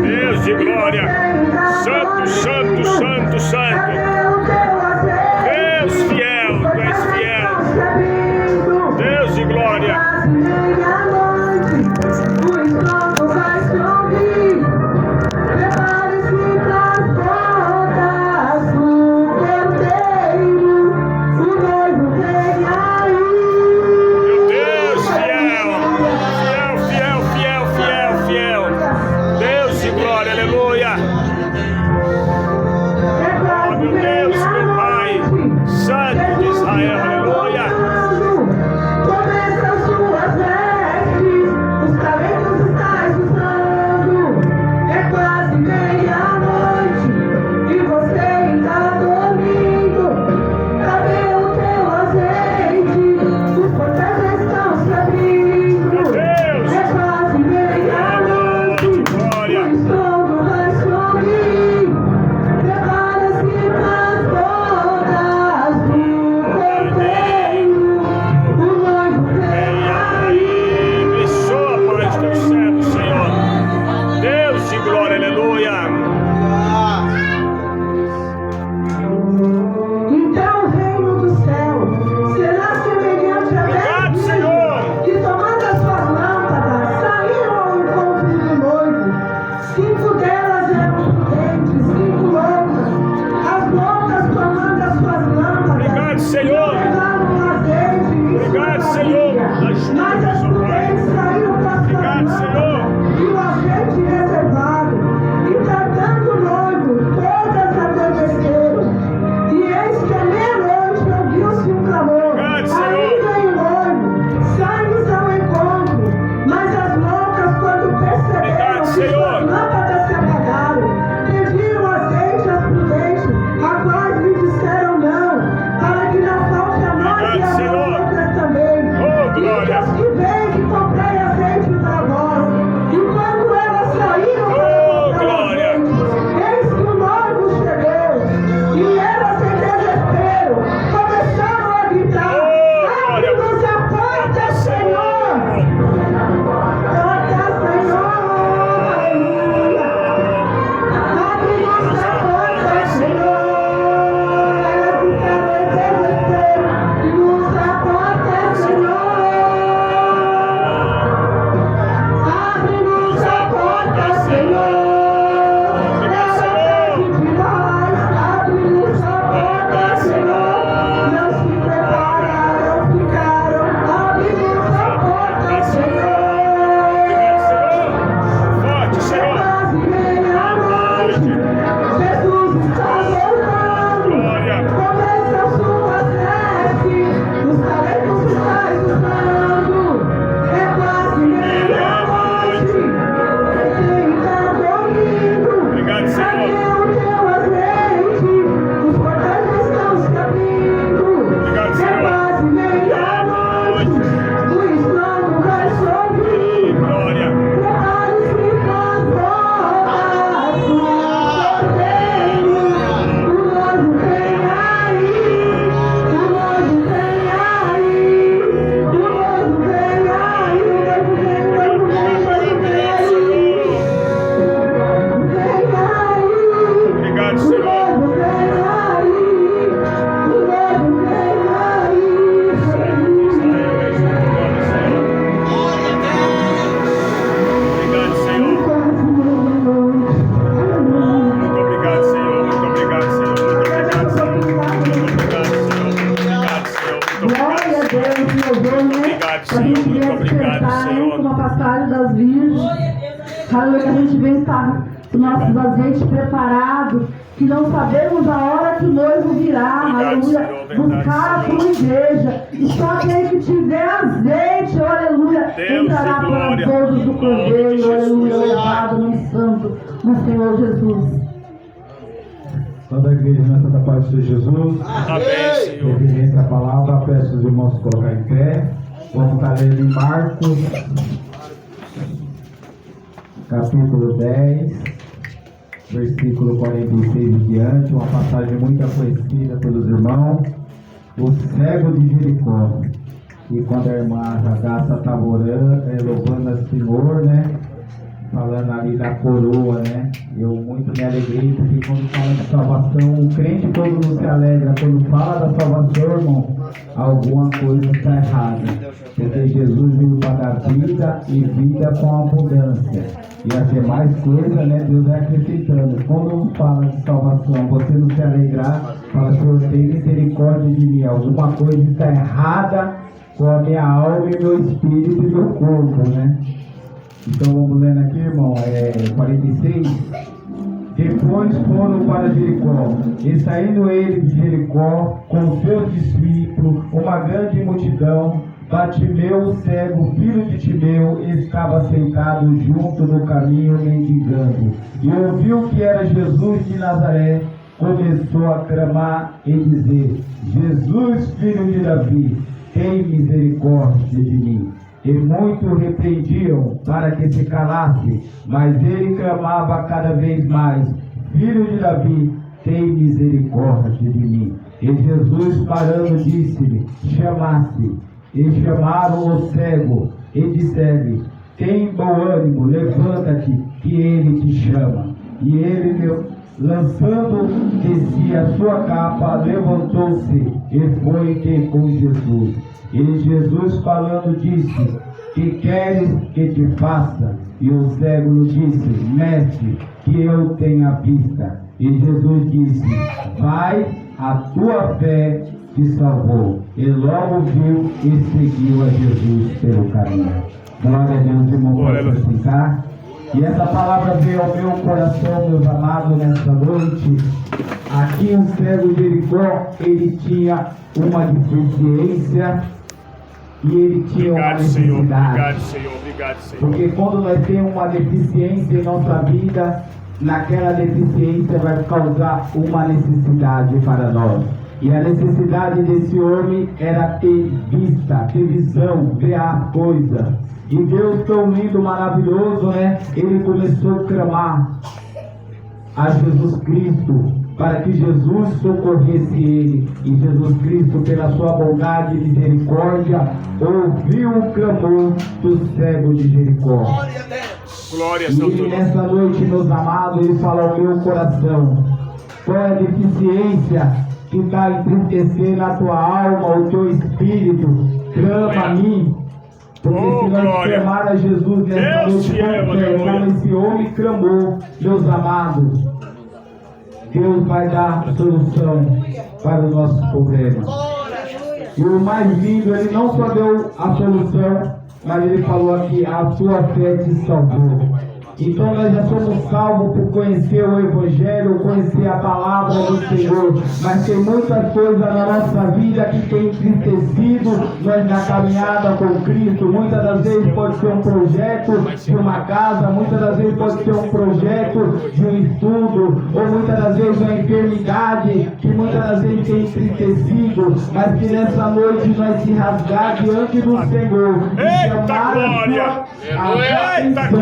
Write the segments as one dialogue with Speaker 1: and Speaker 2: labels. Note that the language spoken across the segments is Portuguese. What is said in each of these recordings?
Speaker 1: Deus de glória, santo, santo, santo, santo. Deus fiel, tu és fiel. Deus de glória.
Speaker 2: Aleluia, que a gente vem estar com nossos azeites preparados, que não sabemos a hora que o noivo virá, aleluia, buscar a tua igreja. E só aquele que tiver azeite, aleluia, entrará para as bodas do Cordeiro, aleluia, louvado no santo, no Senhor Jesus.
Speaker 3: Toda a igreja na Santa Paz do Senhor Jesus.
Speaker 1: Amém, Senhor.
Speaker 3: Reverência a palavra, peço os irmãos se colocar em pé. Vamos estar lendo em Marcos, capítulo 10, versículo 46 em diante, uma passagem muito conhecida pelos irmãos. O cego de Jericó. E quando a irmã Radassa estava orando, louvando a Senhor, né? falando ali da coroa, né? Eu muito me alegrei, porque quando fala de salvação, o crente todo não se alegra. Quando fala da salvação, irmão, alguma coisa está errada. Porque Jesus veio para dar vida e vida com abundância. E as demais coisas, né, Deus vai acrescentando. Quando fala de salvação, você não se alegrar, fala, Senhor, tem misericórdia de mim. Alguma coisa está errada com a minha alma e meu espírito e meu corpo, né? Então vamos lendo aqui, irmão, 46. Depois foram para Jericó, e saindo ele de Jericó, com seus discípulos, uma grande multidão, Bartimeu, cego, filho de Timeu, estava sentado junto no caminho, mendigando. E ouviu que era Jesus de Nazaré, começou a clamar e dizer: Jesus, filho de Davi, tem misericórdia de mim. E muito repreendiam para que se calasse, mas ele clamava cada vez mais: Filho de Davi, tem misericórdia de mim. E Jesus, parando, disse-lhe: Chamasse. E chamaram o cego e disseram-lhe: Tem bom ânimo, levanta-te, que ele te chama. E ele, lançando de si a sua capa, levantou-se e foi ter com Jesus. E Jesus, falando, disse: Que queres que te faça? E o cego lhe disse: Mestre, que eu tenha vista. E Jesus disse: Vai, a tua fé te salvou. E logo viu e seguiu a Jesus pelo caminho. Glória a Deus, irmão, pode ficar. E essa palavra veio ao meu coração, meus amados, nessa noite. Aqui um cego de Jericó, ele tinha uma deficiência e ele tinha uma necessidade.
Speaker 1: Obrigado, Senhor. Obrigado, Senhor.
Speaker 3: Porque quando nós temos uma deficiência em nossa vida, naquela deficiência vai causar uma necessidade para nós. E a necessidade desse homem era ter vista, ter visão, ver as coisas. E Deus, tão lindo, maravilhoso, né? Ele começou a clamar a Jesus Cristo para que Jesus socorresse ele. E Jesus Cristo, pela sua bondade e misericórdia, ouviu o clamor do cego de Jericó.
Speaker 1: Glória a
Speaker 3: Deus.
Speaker 1: Deus.
Speaker 3: E nessa noite, meus amados, ele fala ao meu coração: qual é a deficiência que está entristecendo a tua alma, o teu espírito? Clama a mim. Porque se nós clamar a Jesus nessa noite, como esse homem clamou, meus amados, Deus vai dar solução para os nossos problemas. E o mais lindo, ele não só deu a solução, mas ele falou aqui: a sua fé te salvou. Então nós já somos salvos por conhecer o Evangelho, conhecer a palavra do Senhor. Mas tem muitas coisas na nossa vida que tem entristecido nós na caminhada com Cristo. Muitas das vezes pode ser um projeto de uma casa, muitas das vezes pode ser um projeto de um estudo, ou muitas das vezes uma enfermidade que muitas das vezes tem entristecido, mas que nessa noite nós se rasgar diante do Senhor e chamar a sua atenção.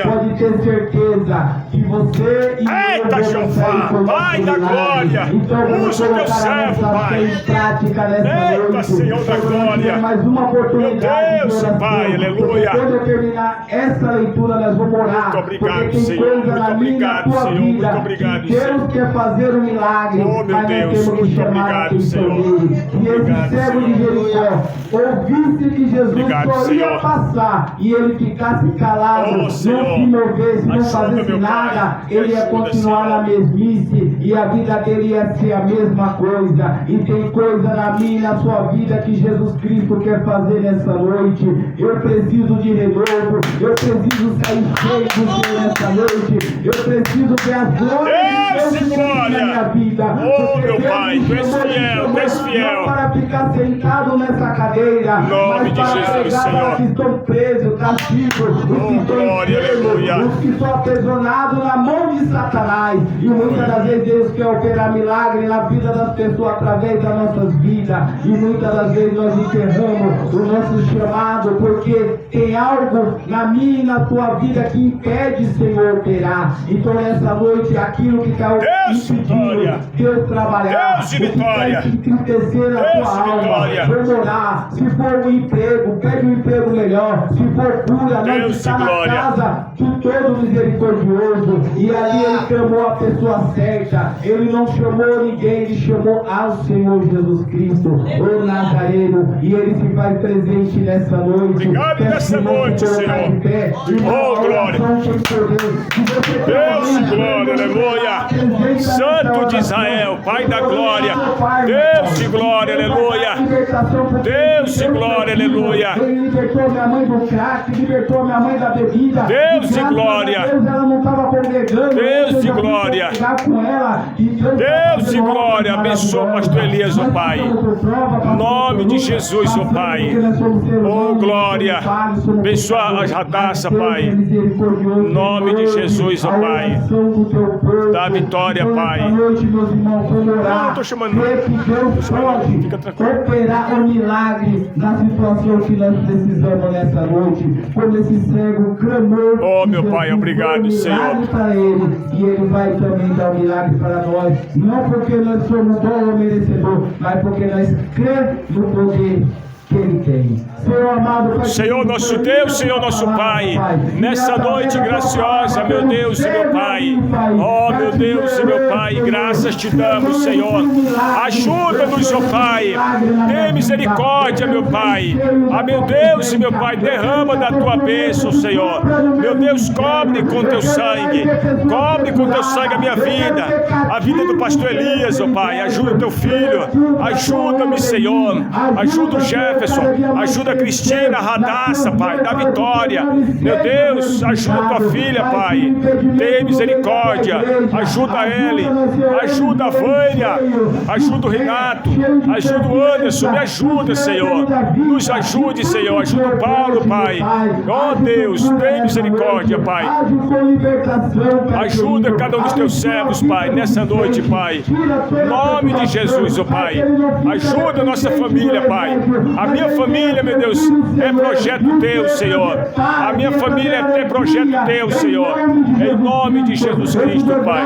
Speaker 3: Pode ter certeza que você e
Speaker 1: eita, Jeová, Pai da glória,
Speaker 3: então,
Speaker 1: usa teu servo, Pai.
Speaker 3: Em prática nessa
Speaker 1: Eita,
Speaker 3: noite.
Speaker 1: Senhor da glória,
Speaker 3: mais uma oportunidade,
Speaker 1: meu Deus,
Speaker 3: de oração.
Speaker 1: Pai, aleluia.
Speaker 3: Quando eu terminar essa leitura, nós vamos orar.
Speaker 1: Muito obrigado,
Speaker 3: porque tem
Speaker 1: Senhor.
Speaker 3: coisa
Speaker 1: Muito
Speaker 3: na minha,
Speaker 1: obrigado,
Speaker 3: na tua
Speaker 1: Senhor.
Speaker 3: vida,
Speaker 1: Muito obrigado,
Speaker 3: que Deus
Speaker 1: Senhor.
Speaker 3: quer fazer um milagre,
Speaker 1: Oh, meu
Speaker 3: mas nós
Speaker 1: Deus,
Speaker 3: temos que
Speaker 1: muito
Speaker 3: chamar a
Speaker 1: obrigado,
Speaker 3: atenção
Speaker 1: Senhor.
Speaker 3: dele. E
Speaker 1: Obrigado,
Speaker 3: esse cego de
Speaker 1: Senhor.
Speaker 3: Jericó ouvisse que Jesus
Speaker 1: Obrigado,
Speaker 3: só ia
Speaker 1: Senhor.
Speaker 3: passar e ele ficasse calado,
Speaker 1: Oh,
Speaker 3: não
Speaker 1: Senhor.
Speaker 3: se movesse, não
Speaker 1: Ajuda,
Speaker 3: fazesse
Speaker 1: meu Pai.
Speaker 3: nada, ele ia
Speaker 1: Ajuda,
Speaker 3: continuar
Speaker 1: Senhor.
Speaker 3: na mesmice e a vida dele ia ser a mesma coisa. E tem coisa na minha e na sua vida que Jesus Cristo quer fazer nessa noite. Eu preciso de renovo, eu preciso sair cheio do Senhor nessa noite, eu preciso ver as glórias de Deus na minha vida.
Speaker 1: Oh,
Speaker 3: Porque
Speaker 1: meu
Speaker 3: Deus
Speaker 1: Pai,
Speaker 3: me
Speaker 1: tu és
Speaker 3: chamou,
Speaker 1: fiel, tu és fiel.
Speaker 3: não para ficar sentado nessa cadeira,
Speaker 1: Nome
Speaker 3: mas
Speaker 1: de
Speaker 3: para
Speaker 1: Jesus,
Speaker 3: pregar
Speaker 1: Senhor.
Speaker 3: para que estão presos, cativos, os que
Speaker 1: Oh,
Speaker 3: estão
Speaker 1: glória,
Speaker 3: enfermos,
Speaker 1: aleluia.
Speaker 3: os que estão aprisionados na mão de Satanás. E muitas das vezes Deus quer operar milagre na vida das pessoas através das nossas vidas. E muitas das vezes nós enterramos o nosso chamado porque tem algo na minha e na tua vida que impede, Senhor, operar. Então nessa noite, aquilo que está impedindo Deus trabalhar,
Speaker 1: Deus de
Speaker 3: o que
Speaker 1: vitória.
Speaker 3: quer entristecer a
Speaker 1: Deus
Speaker 3: tua
Speaker 1: de
Speaker 3: alma,
Speaker 1: vitória.
Speaker 3: vamos orar. Se for um emprego, pede um emprego melhor. Se for cura, nós
Speaker 1: Deus de
Speaker 3: está na
Speaker 1: glória.
Speaker 3: casa de todo misericordioso. E ali ele chamou a pessoa certa. Ele não chamou ninguém, ele chamou ao Senhor Jesus Cristo, o Nazareno. E ele se faz presente nessa noite.
Speaker 1: Obrigado nessa noite, Senhor. Oh, glória. Deus, glória, aleluia. Santo de Israel, Pai da glória. Deus de glória, aleluia. Deus de glória, aleluia.
Speaker 3: Ele libertou minha mãe do crack, libertou minha mãe da bebida.
Speaker 1: Deus de glória.
Speaker 3: Deus, ela não estava congregando.
Speaker 1: Deus de glória. Deus de glória. Abençoa o pastor Elias, ó Pai. Em nome de Jesus, ó Pai. Oh, glória. Abençoa a Radassa, Pai. Em nome de Jesus, ó Pai. Dá vitória, Pai. Não estou chamando.
Speaker 3: Deus pode
Speaker 1: Fica tranquilo.
Speaker 3: operar um milagre na situação que nós precisamos nessa noite. Como esse cego clamou.
Speaker 1: Oh, meu Pai, obrigado, Senhor.
Speaker 3: Para ele, e ele vai também dar um milagre para nós. Não porque nós somos bom ou merecedor, mas porque nós cremos no poder que ele tem. Senhor amado, Pai,
Speaker 1: Senhor nosso Deus, Senhor nosso Pai, nessa noite graciosa, meu Deus e meu Pai, oh meu Deus e meu Pai, graças te damos, Senhor. Ajuda-nos, ó Pai, tem misericórdia, meu Pai. Ah, meu Deus e meu Pai, derrama da tua bênção, Senhor. Meu Deus, cobre com teu sangue, cobre com teu sangue a minha vida, a vida do pastor Elias, ó Pai. Ajuda teu filho, ajuda-me, Senhor. Ajuda o Jefferson, ajuda a Cristina, a Radassa, Pai, dá vitória. Meu Deus, ajuda tua filha, Pai. Tem misericórdia, ajuda ele, ajuda a Vânia, ajuda o Renato, ajuda o Anderson, me ajuda, Senhor. Nos ajude, Senhor, ajuda o Paulo, Pai. Oh Deus, tem misericórdia, Pai. Ajuda cada um dos teus servos, Pai, nessa noite, Pai. Em nome de Jesus, ó Pai. Ajuda a nossa família, Pai. A minha família, meu Deus, é projeto teu, Senhor. A minha família é projeto teu, Senhor. Em nome de Jesus Cristo, Pai.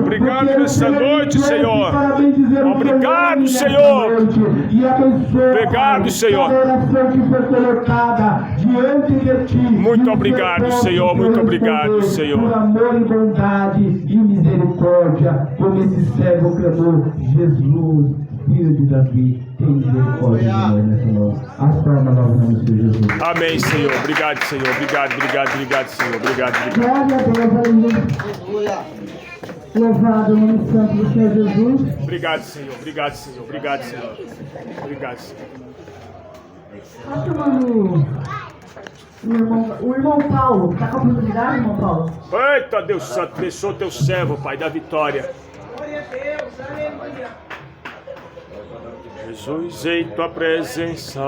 Speaker 1: Obrigado nessa noite, Senhor. Obrigado, Senhor. Obrigado, Senhor. Muito obrigado, Senhor. Muito obrigado, Senhor.
Speaker 3: Por amor e bondade e misericórdia, como esse servo clamou, Jesus, filho de Davi, tem misericórdia de nós nessa noite. As formas nós vamos ser Jesus.
Speaker 1: Amém, Senhor. Obrigado, Senhor. Obrigado, Senhor. Obrigado.
Speaker 2: Glória a Deus, aleluia. Louvado o nome santo do Senhor Jesus.
Speaker 1: Obrigado, Senhor. Obrigado, Senhor. Obrigado, Senhor. Obrigado, Senhor.
Speaker 2: Está chamando o irmão Paulo. Está com a oportunidade, irmão Paulo?
Speaker 1: Eita, Deus Santo, abençoa teu servo, Pai, da vitória.
Speaker 4: Glória a Deus, aleluia.
Speaker 1: Jesus, em tua presença,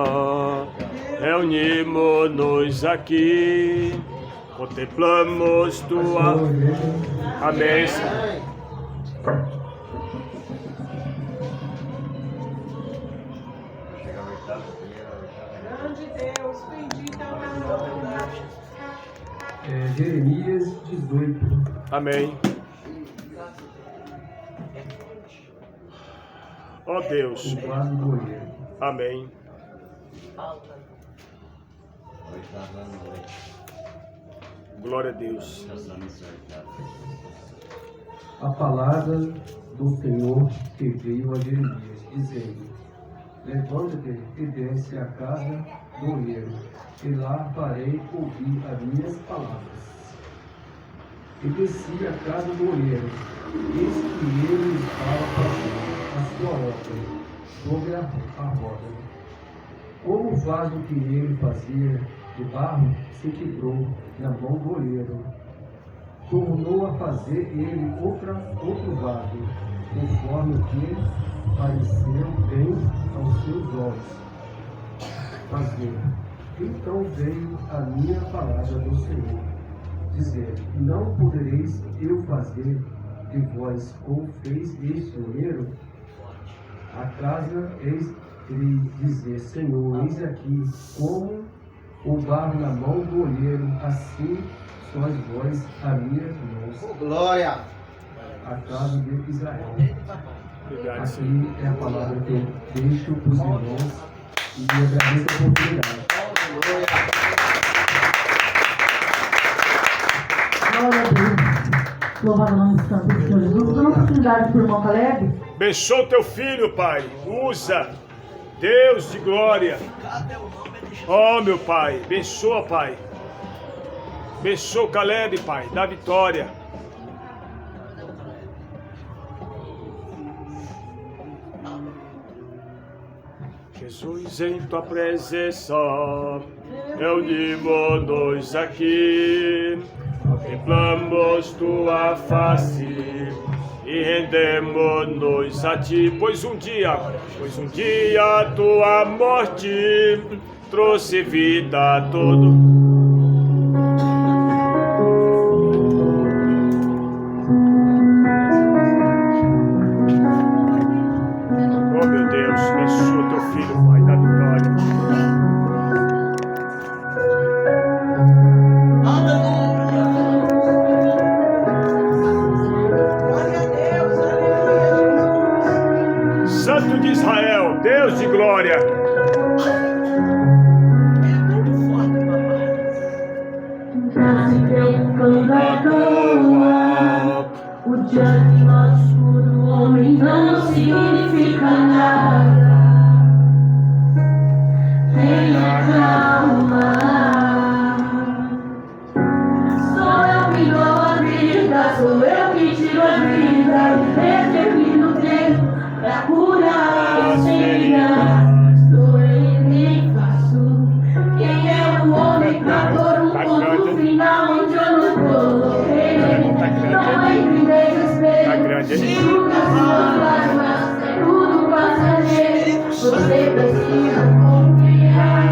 Speaker 1: reunimos-nos aqui, contemplamos tua... Amém.
Speaker 4: Grande Deus, bendito é o teu nome.
Speaker 3: Jeremias 18.
Speaker 1: Amém. Ó Deus. Amém. Glória a Deus.
Speaker 5: A palavra do Senhor que veio a Jeremias, dizendo: levanta-te e desce à casa do oleiro, e lá farei ouvir as minhas palavras. E desci à casa do oleiro, eis que ele estava fazendo a sua obra sobre a roda. Como o vaso que ele fazia de barro se quebrou na mão do oleiro, tornou a fazer ele outro vaso, conforme o que pareceu bem aos seus olhos fazer. Então veio a minha palavra do Senhor, dizer: não podereis eu fazer de vós como fez este oleiro? Acaso eis de dizer: Senhor, eis aqui como o barro na mão do olheiro, assim sois vós a minhas mãos.
Speaker 6: Glória!
Speaker 5: A casa de Israel.
Speaker 1: Obrigado, Senhor.
Speaker 5: Aqui é a palavra que eu deixo para os irmãos e agradeço a oportunidade.
Speaker 2: Louvado o nome santo do Senhor Jesus. Dando oportunidade para o irmão Caleb.
Speaker 1: Abençoa o teu filho, Pai. Usa, Deus de glória. Oh, meu Pai. Abençoa, Pai. Abençoa o Caleb, Pai. Dá vitória. Jesus, em tua presença, reunimos-nos aqui, contemplamos tua face e rendemos-nos a ti, pois um dia tua morte trouxe vida a todo. Oh, meu Deus, abençoa teu filho, Pai, da vitória.
Speaker 4: Glória a Deus, aleluia, Jesus.
Speaker 1: Santo de Israel, Deus de glória.
Speaker 2: O diagnóstico do homem não significa nada. Tenha calma. Sou eu que dou a vida, sou eu que tiro a vida e determino o tempo pra curar as feridas. Sou eu quem faço. Quem é o homem pra pôr um ponto final onde eu não coloquei? Não entre em desespero. Segura suas lágrimas, é tudo passageiro. Você precisa confiar.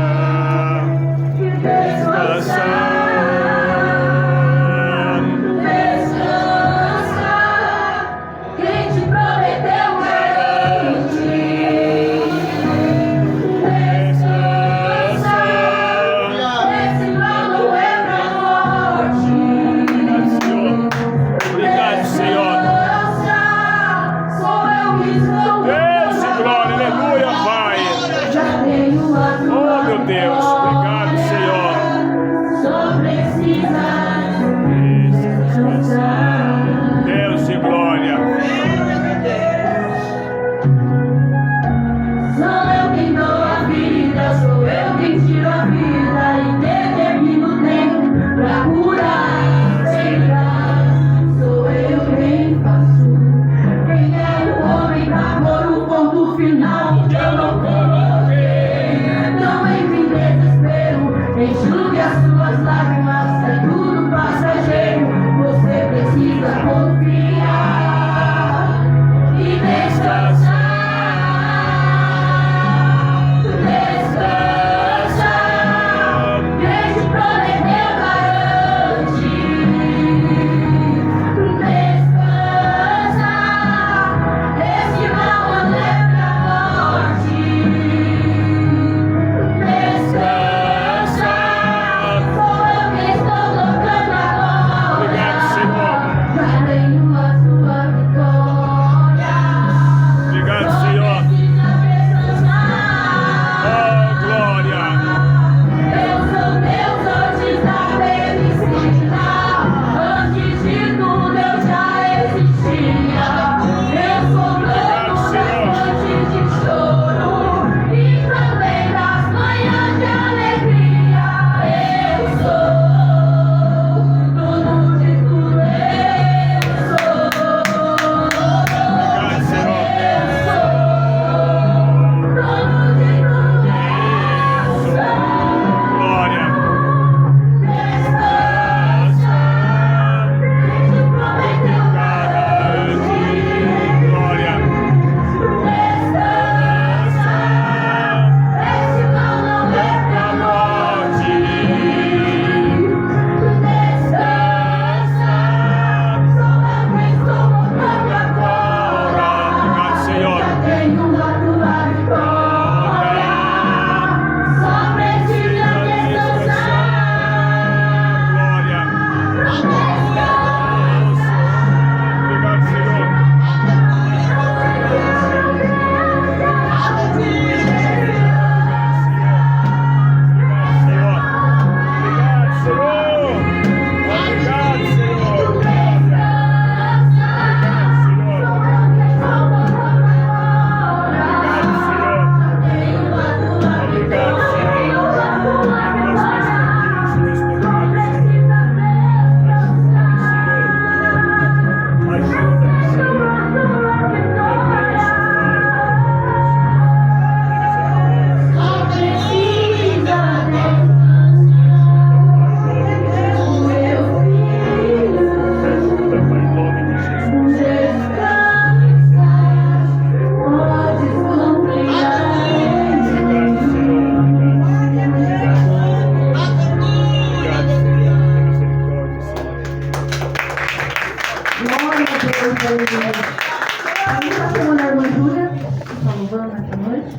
Speaker 2: A mim está chamando a irmã Júlia, que está louvando nessa noite.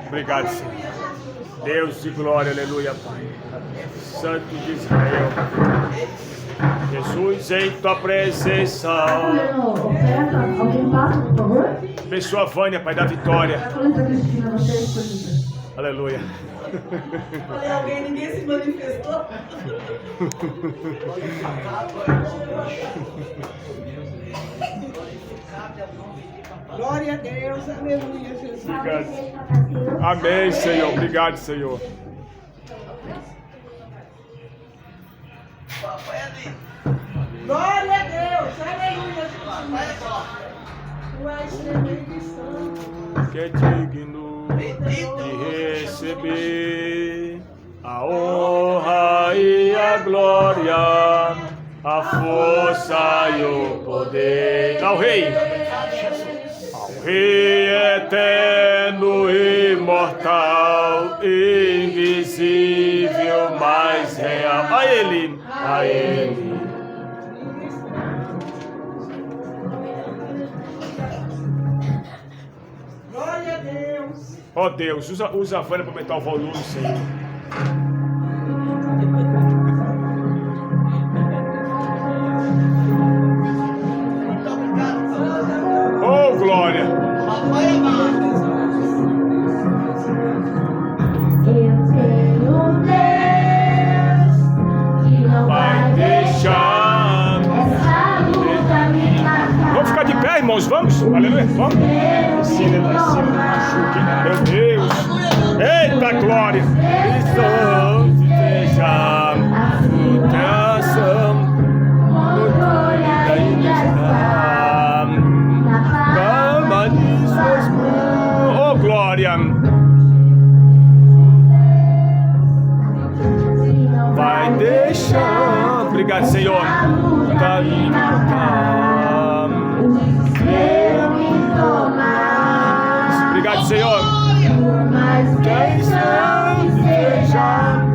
Speaker 1: Obrigado, Senhor. Deus de glória, aleluia, Pai. Santo de Israel. Jesus, em tua presença.
Speaker 2: Colhendo oferta, alguém passa, por favor?
Speaker 1: Abençoa a Vânia, Pai da Vitória.
Speaker 2: A colheita Cristina, você é escolhida.
Speaker 1: Aleluia.
Speaker 4: Falei, alguém, ninguém se manifestou. Glória a Deus, aleluia, Jesus.
Speaker 1: Obrigado. Amém, Senhor. Obrigado, Senhor.
Speaker 4: Glória a Deus, aleluia, Jesus. Tu és tremendo e santo.
Speaker 1: Que é digno de receber a honra e a glória, a força e o poder. Ao Rei, eterno, imortal, invisível, mais real. A Ele, a Ele.
Speaker 4: Glória a Deus.
Speaker 1: Ó Deus, usa a Vânia para aumentar o volume, Senhor. Oh, glória!
Speaker 2: Eu tenho Deus que não
Speaker 1: Vai deixar.
Speaker 2: essa luta me matar.
Speaker 1: Vamos ficar de pé, irmãos, vamos? Aleluia, vamos. Ensina, machuque, meu Deus. Eita glória! Isso seja a frustração. Cama de suas mãos. Oh glória! Vai deixar. Obrigado, Senhor. Tá obrigado, Senhor. Quem seja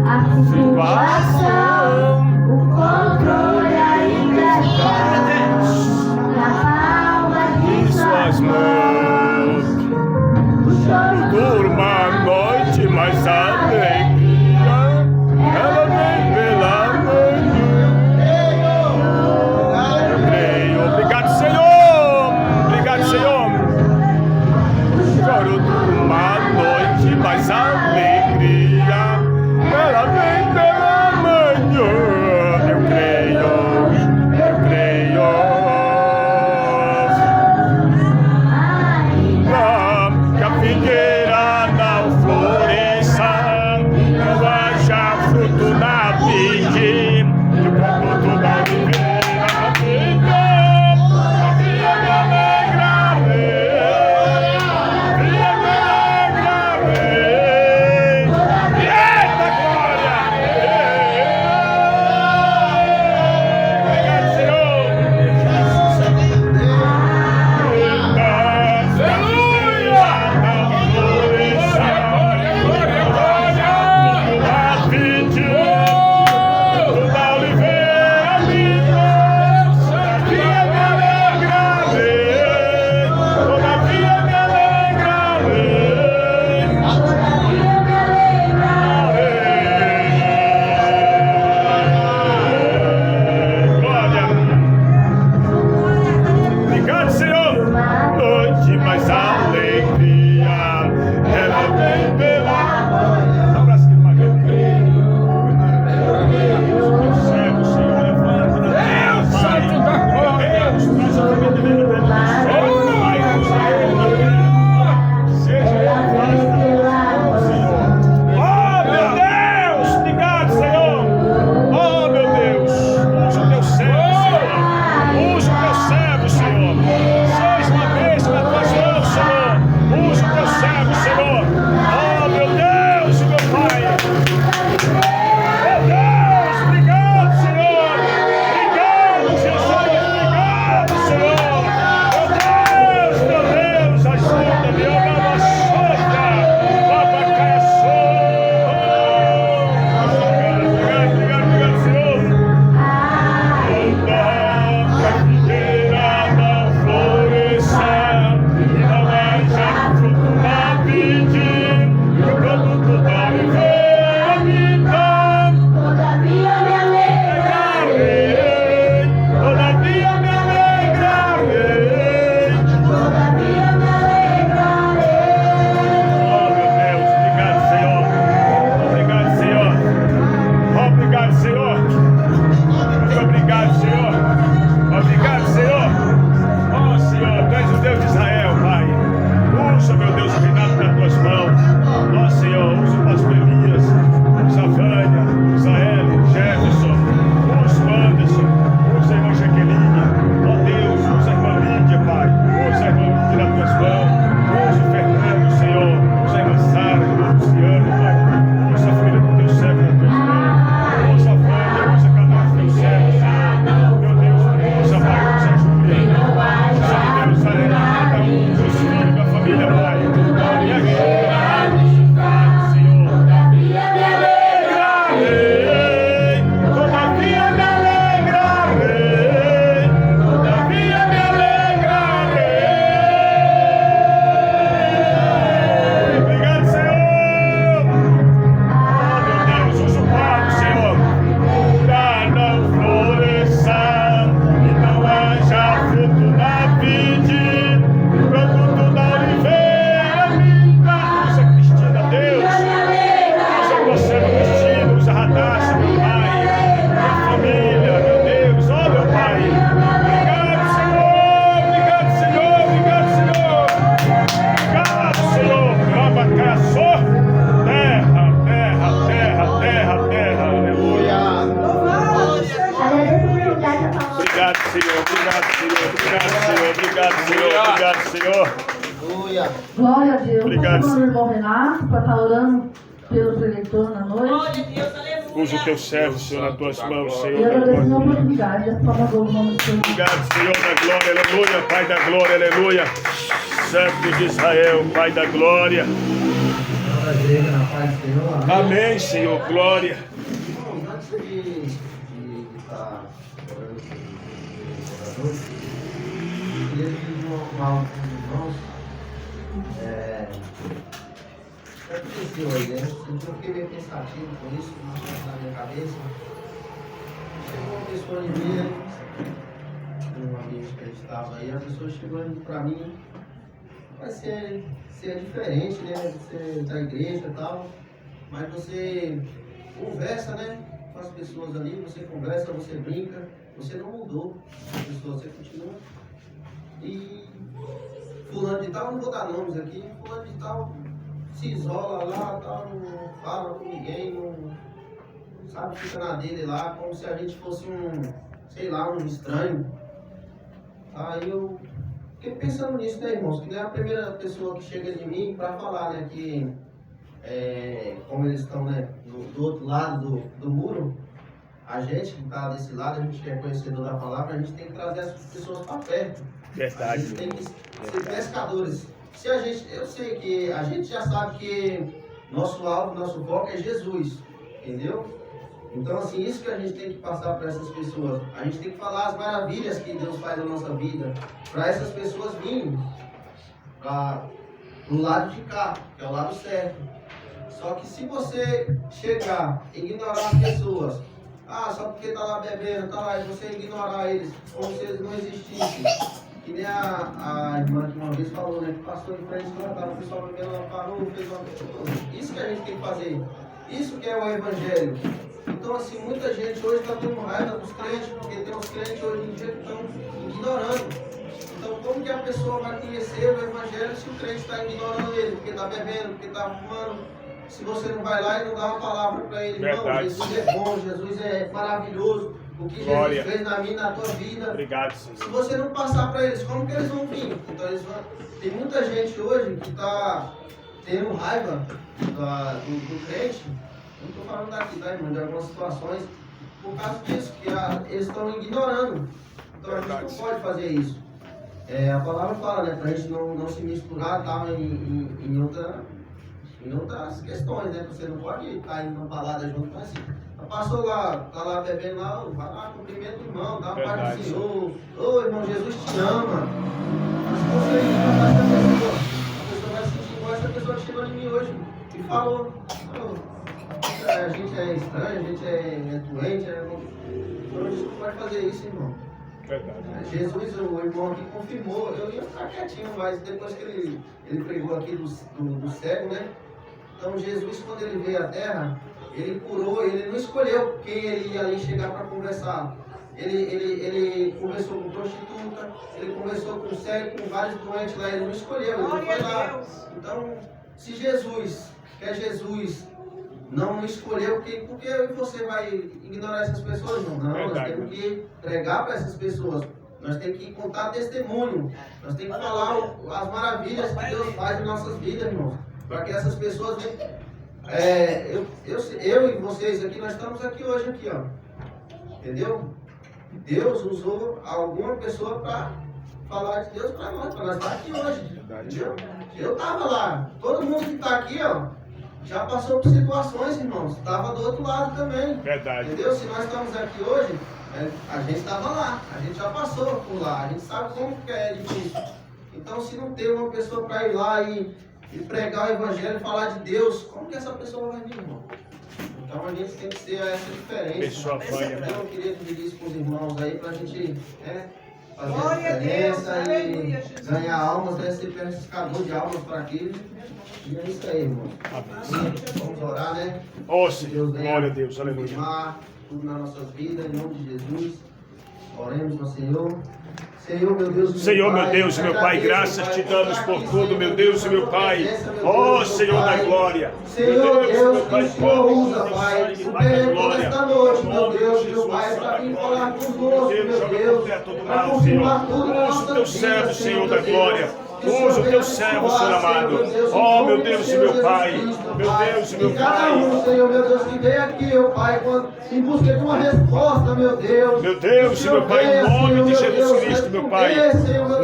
Speaker 1: a situação,
Speaker 2: o controle ainda está na palma de
Speaker 1: suas mãos. Por uma noite mais alegria, ela vem pela manhã. Eu creio. Obrigado, Senhor. Obrigado, Senhor. Choro por uma noite mais alegria, ela vem pela manhã. Obrigado, Senhor. Obrigado, Senhor. Obrigado, Senhor. Obrigado, Senhor. Obrigado, Senhor.
Speaker 2: Glória a Deus.
Speaker 1: Obrigado,
Speaker 2: Estou chamando o
Speaker 1: Senhor.
Speaker 2: irmão Renato para estar orando pelo preletor na noite.
Speaker 4: Glória a Deus, aleluia.
Speaker 1: Usa o teu servo, Senhor, nas tuas mãos,
Speaker 2: E
Speaker 1: Senhor.
Speaker 2: eu
Speaker 1: da
Speaker 2: agradeço a
Speaker 1: glória.
Speaker 2: oportunidade. É por favor, o nome do Senhor.
Speaker 1: Obrigado, Senhor da glória, aleluia. Pai da glória, aleluia. Santo de Israel, Pai da glória.
Speaker 5: Na igreja, na paz do Senhor.
Speaker 1: Amém, Senhor. Glória.
Speaker 5: Antes de estar orando com os oradores, eu queria pedir algo com os irmãos. Aconteceu aí, né? Eu fiquei meio pensativo com isso, na minha cabeça. Chegou uma pessoa em mim, no ambiente que a gente estava aí, a pessoa chegou para mim, vai ser diferente, né? Você da igreja e tal, mas você conversa, né? Com as pessoas ali, você conversa, você brinca, você não mudou, as pessoas, você continua. E fulano de tal, não vou dar nomes aqui, fulano de tal se isola lá, tal, não fala com ninguém, não sabe, fica na dele lá, como se a gente fosse sei lá, um estranho. Aí eu fiquei pensando nisso, né, irmãos, que não é a primeira pessoa que chega de mim para falar, né, que como eles estão, né, do outro lado do muro, a gente que está desse lado, a gente que é conhecedor da palavra, a gente tem que trazer essas pessoas para perto.
Speaker 1: Verdade.
Speaker 5: A gente tem que ser pescadores. Se a gente, eu sei que a gente já sabe que nosso alvo, nosso foco é Jesus, entendeu? Então, assim, isso que a gente tem que passar para essas pessoas. A gente tem que falar as maravilhas que Deus faz na nossa vida, para essas pessoas virem para o lado de cá, que é o lado certo. Só que se você chegar e ignorar as pessoas, só porque está lá bebendo, está lá, e você ignorar eles como se eles não existissem. Que nem a irmã que uma vez falou, né? Que passou em frente, ela estava, o pessoal bebendo, ela parou, fez uma... Isso que a gente tem que fazer. Isso que é o Evangelho. Então, assim, muita gente hoje está tendo raiva dos crentes, porque tem uns crentes hoje em dia que estão ignorando. Então, como que a pessoa vai conhecer o Evangelho se o crente está ignorando ele? Porque está bebendo, porque está fumando. Se você não vai lá e não dá uma palavra para ele,
Speaker 1: Verdade.
Speaker 5: não, Jesus é bom, Jesus é maravilhoso. O que
Speaker 1: Glória.
Speaker 5: Jesus fez na minha e na tua vida.
Speaker 1: Obrigado,
Speaker 5: Se
Speaker 1: Senhor.
Speaker 5: você não passar para eles, como que eles vão vir? Então, tem muita gente hoje que está tendo raiva do crente. Não estou falando daqui, tá, irmão? De algumas situações, por causa disso, que eles estão ignorando. Então a gente não pode fazer isso. A palavra fala, né, para a gente não se misturar tal, em outras questões, né? Você não pode estar indo numa balada junto, mas assim, passou lá, tá lá bebendo lá, vai lá, cumprimenta o irmão, dá uma paz do Senhor. Ô irmão, Jesus te ama. Mas se você ignorar essa pessoa, a pessoa vai se sentir igual essa pessoa que chegou em mim hoje e falou. A gente é estranho, a gente é doente, então a gente não pode fazer isso, irmão.
Speaker 1: Verdade.
Speaker 5: Jesus, o irmão aqui confirmou, eu ia ficar quietinho, mas depois que ele pregou aqui do cego, né? Então Jesus, quando ele veio à terra, ele curou, ele não escolheu quem ele ia ali chegar para conversar. Ele conversou com prostituta, ele conversou com cego, com vários doentes lá, ele não escolheu, ele não foi lá. Então, se Jesus, que é Jesus, não escolheu, porque você vai ignorar essas pessoas? Não, nós temos que pregar para essas pessoas. Nós temos que contar testemunho. Nós temos que falar as maravilhas que Deus faz em nossas vidas, irmãos. Para que essas pessoas... eu e vocês aqui, nós estamos aqui hoje, aqui, ó. Entendeu? Deus usou alguma pessoa para falar de Deus para nós estar aqui hoje. Entendeu? Eu estava lá. Todo mundo que está aqui, ó, já passou por situações, irmãos. Estava do outro lado também.
Speaker 1: Verdade.
Speaker 5: Entendeu? Se nós estamos aqui hoje, a gente estava lá. A gente já passou por lá. A gente sabe como que é difícil. Então, se não tem uma pessoa para ir lá e pregar o Evangelho e falar de Deus, como que essa pessoa vai vir, irmão? Então, a gente tem que ter essa diferença.
Speaker 1: Pessoa apanha.
Speaker 5: Então, eu queria dividir isso com os irmãos aí, para a gente fazer
Speaker 4: Glória
Speaker 5: a
Speaker 4: a Deus,
Speaker 5: diferença
Speaker 4: aleluia,
Speaker 5: e
Speaker 4: Jesus.
Speaker 5: ganhar almas, né? Ser pescador de almas para aquilo. E é isso aí, irmão. Vamos orar, né?
Speaker 1: Ó Senhor, glória a Deus, aleluia.
Speaker 5: Confirmar tudo nas nossas vidas, em nome de Jesus. Oremos ao Senhor. Senhor, meu Deus,
Speaker 1: Senhor, meu Deus e meu Pai, graças te damos por tudo, meu Deus e meu Pai. Ó Senhor da glória.
Speaker 5: Senhor Deus, que o Senhor usa,
Speaker 1: teu
Speaker 5: Pai,
Speaker 1: sangue,
Speaker 5: o
Speaker 1: Pai da
Speaker 5: tempo
Speaker 1: glória.
Speaker 5: nesta noite,
Speaker 1: Em
Speaker 5: meu
Speaker 1: nome de
Speaker 5: Deus, meu
Speaker 1: Jesus,
Speaker 5: Pai, para vir
Speaker 1: glória.
Speaker 5: falar conosco,
Speaker 1: Deus,
Speaker 5: meu
Speaker 1: joga
Speaker 5: Deus,
Speaker 1: por terra todo
Speaker 5: para
Speaker 1: mal,
Speaker 5: confirmar
Speaker 1: Senhor.
Speaker 5: tudo na
Speaker 1: Usa o
Speaker 5: nossa
Speaker 1: teu
Speaker 5: vida,
Speaker 1: servo, Senhor da
Speaker 5: Deus.
Speaker 1: glória.
Speaker 5: Que o
Speaker 1: Usa o teu
Speaker 5: venha
Speaker 1: servo,
Speaker 5: atuar,
Speaker 1: Senhor amado.
Speaker 5: meu Deus,
Speaker 1: Ó
Speaker 5: em
Speaker 1: meu
Speaker 5: nome
Speaker 1: Deus
Speaker 5: do
Speaker 1: e meu
Speaker 5: Senhor
Speaker 1: Pai.
Speaker 5: Jesus Cristo,
Speaker 1: Meu
Speaker 5: Pai.
Speaker 1: Deus e meu
Speaker 5: E cada
Speaker 1: Pai.
Speaker 5: Senhor, meu Deus, que vem aqui, ó Pai, em busca de uma resposta, meu Deus.
Speaker 1: Meu Deus e meu Pai, em nome de Jesus Cristo, meu Pai.
Speaker 5: Em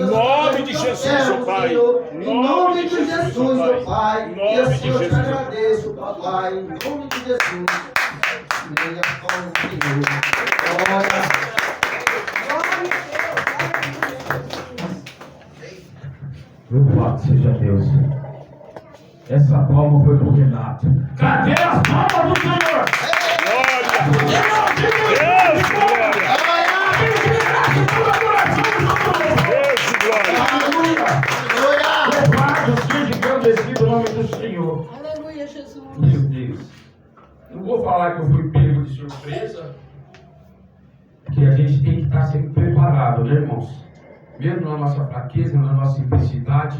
Speaker 1: Em nome de Jesus, ó Pai.
Speaker 5: Em nome de Jesus, ó Pai.
Speaker 1: Em
Speaker 5: E
Speaker 1: nome
Speaker 5: assim
Speaker 1: de
Speaker 5: eu te
Speaker 1: Jesus.
Speaker 5: agradeço, papai. Em nome de Jesus. Venha com o Senhor. Glória.
Speaker 3: Louvado seja Deus. Essa palma foi pro Renato. Cadê as palmas do Senhor?
Speaker 1: Glória. Deus, glória. Deus, glória.
Speaker 3: Louvado seja engrandecido o nome do Senhor.
Speaker 4: Aleluia, Jesus.
Speaker 3: Meu Deus. Não vou falar que eu fui pego de surpresa, porque a gente tem que estar sempre preparado, né, irmãos? Mesmo na nossa fraqueza, na nossa simplicidade,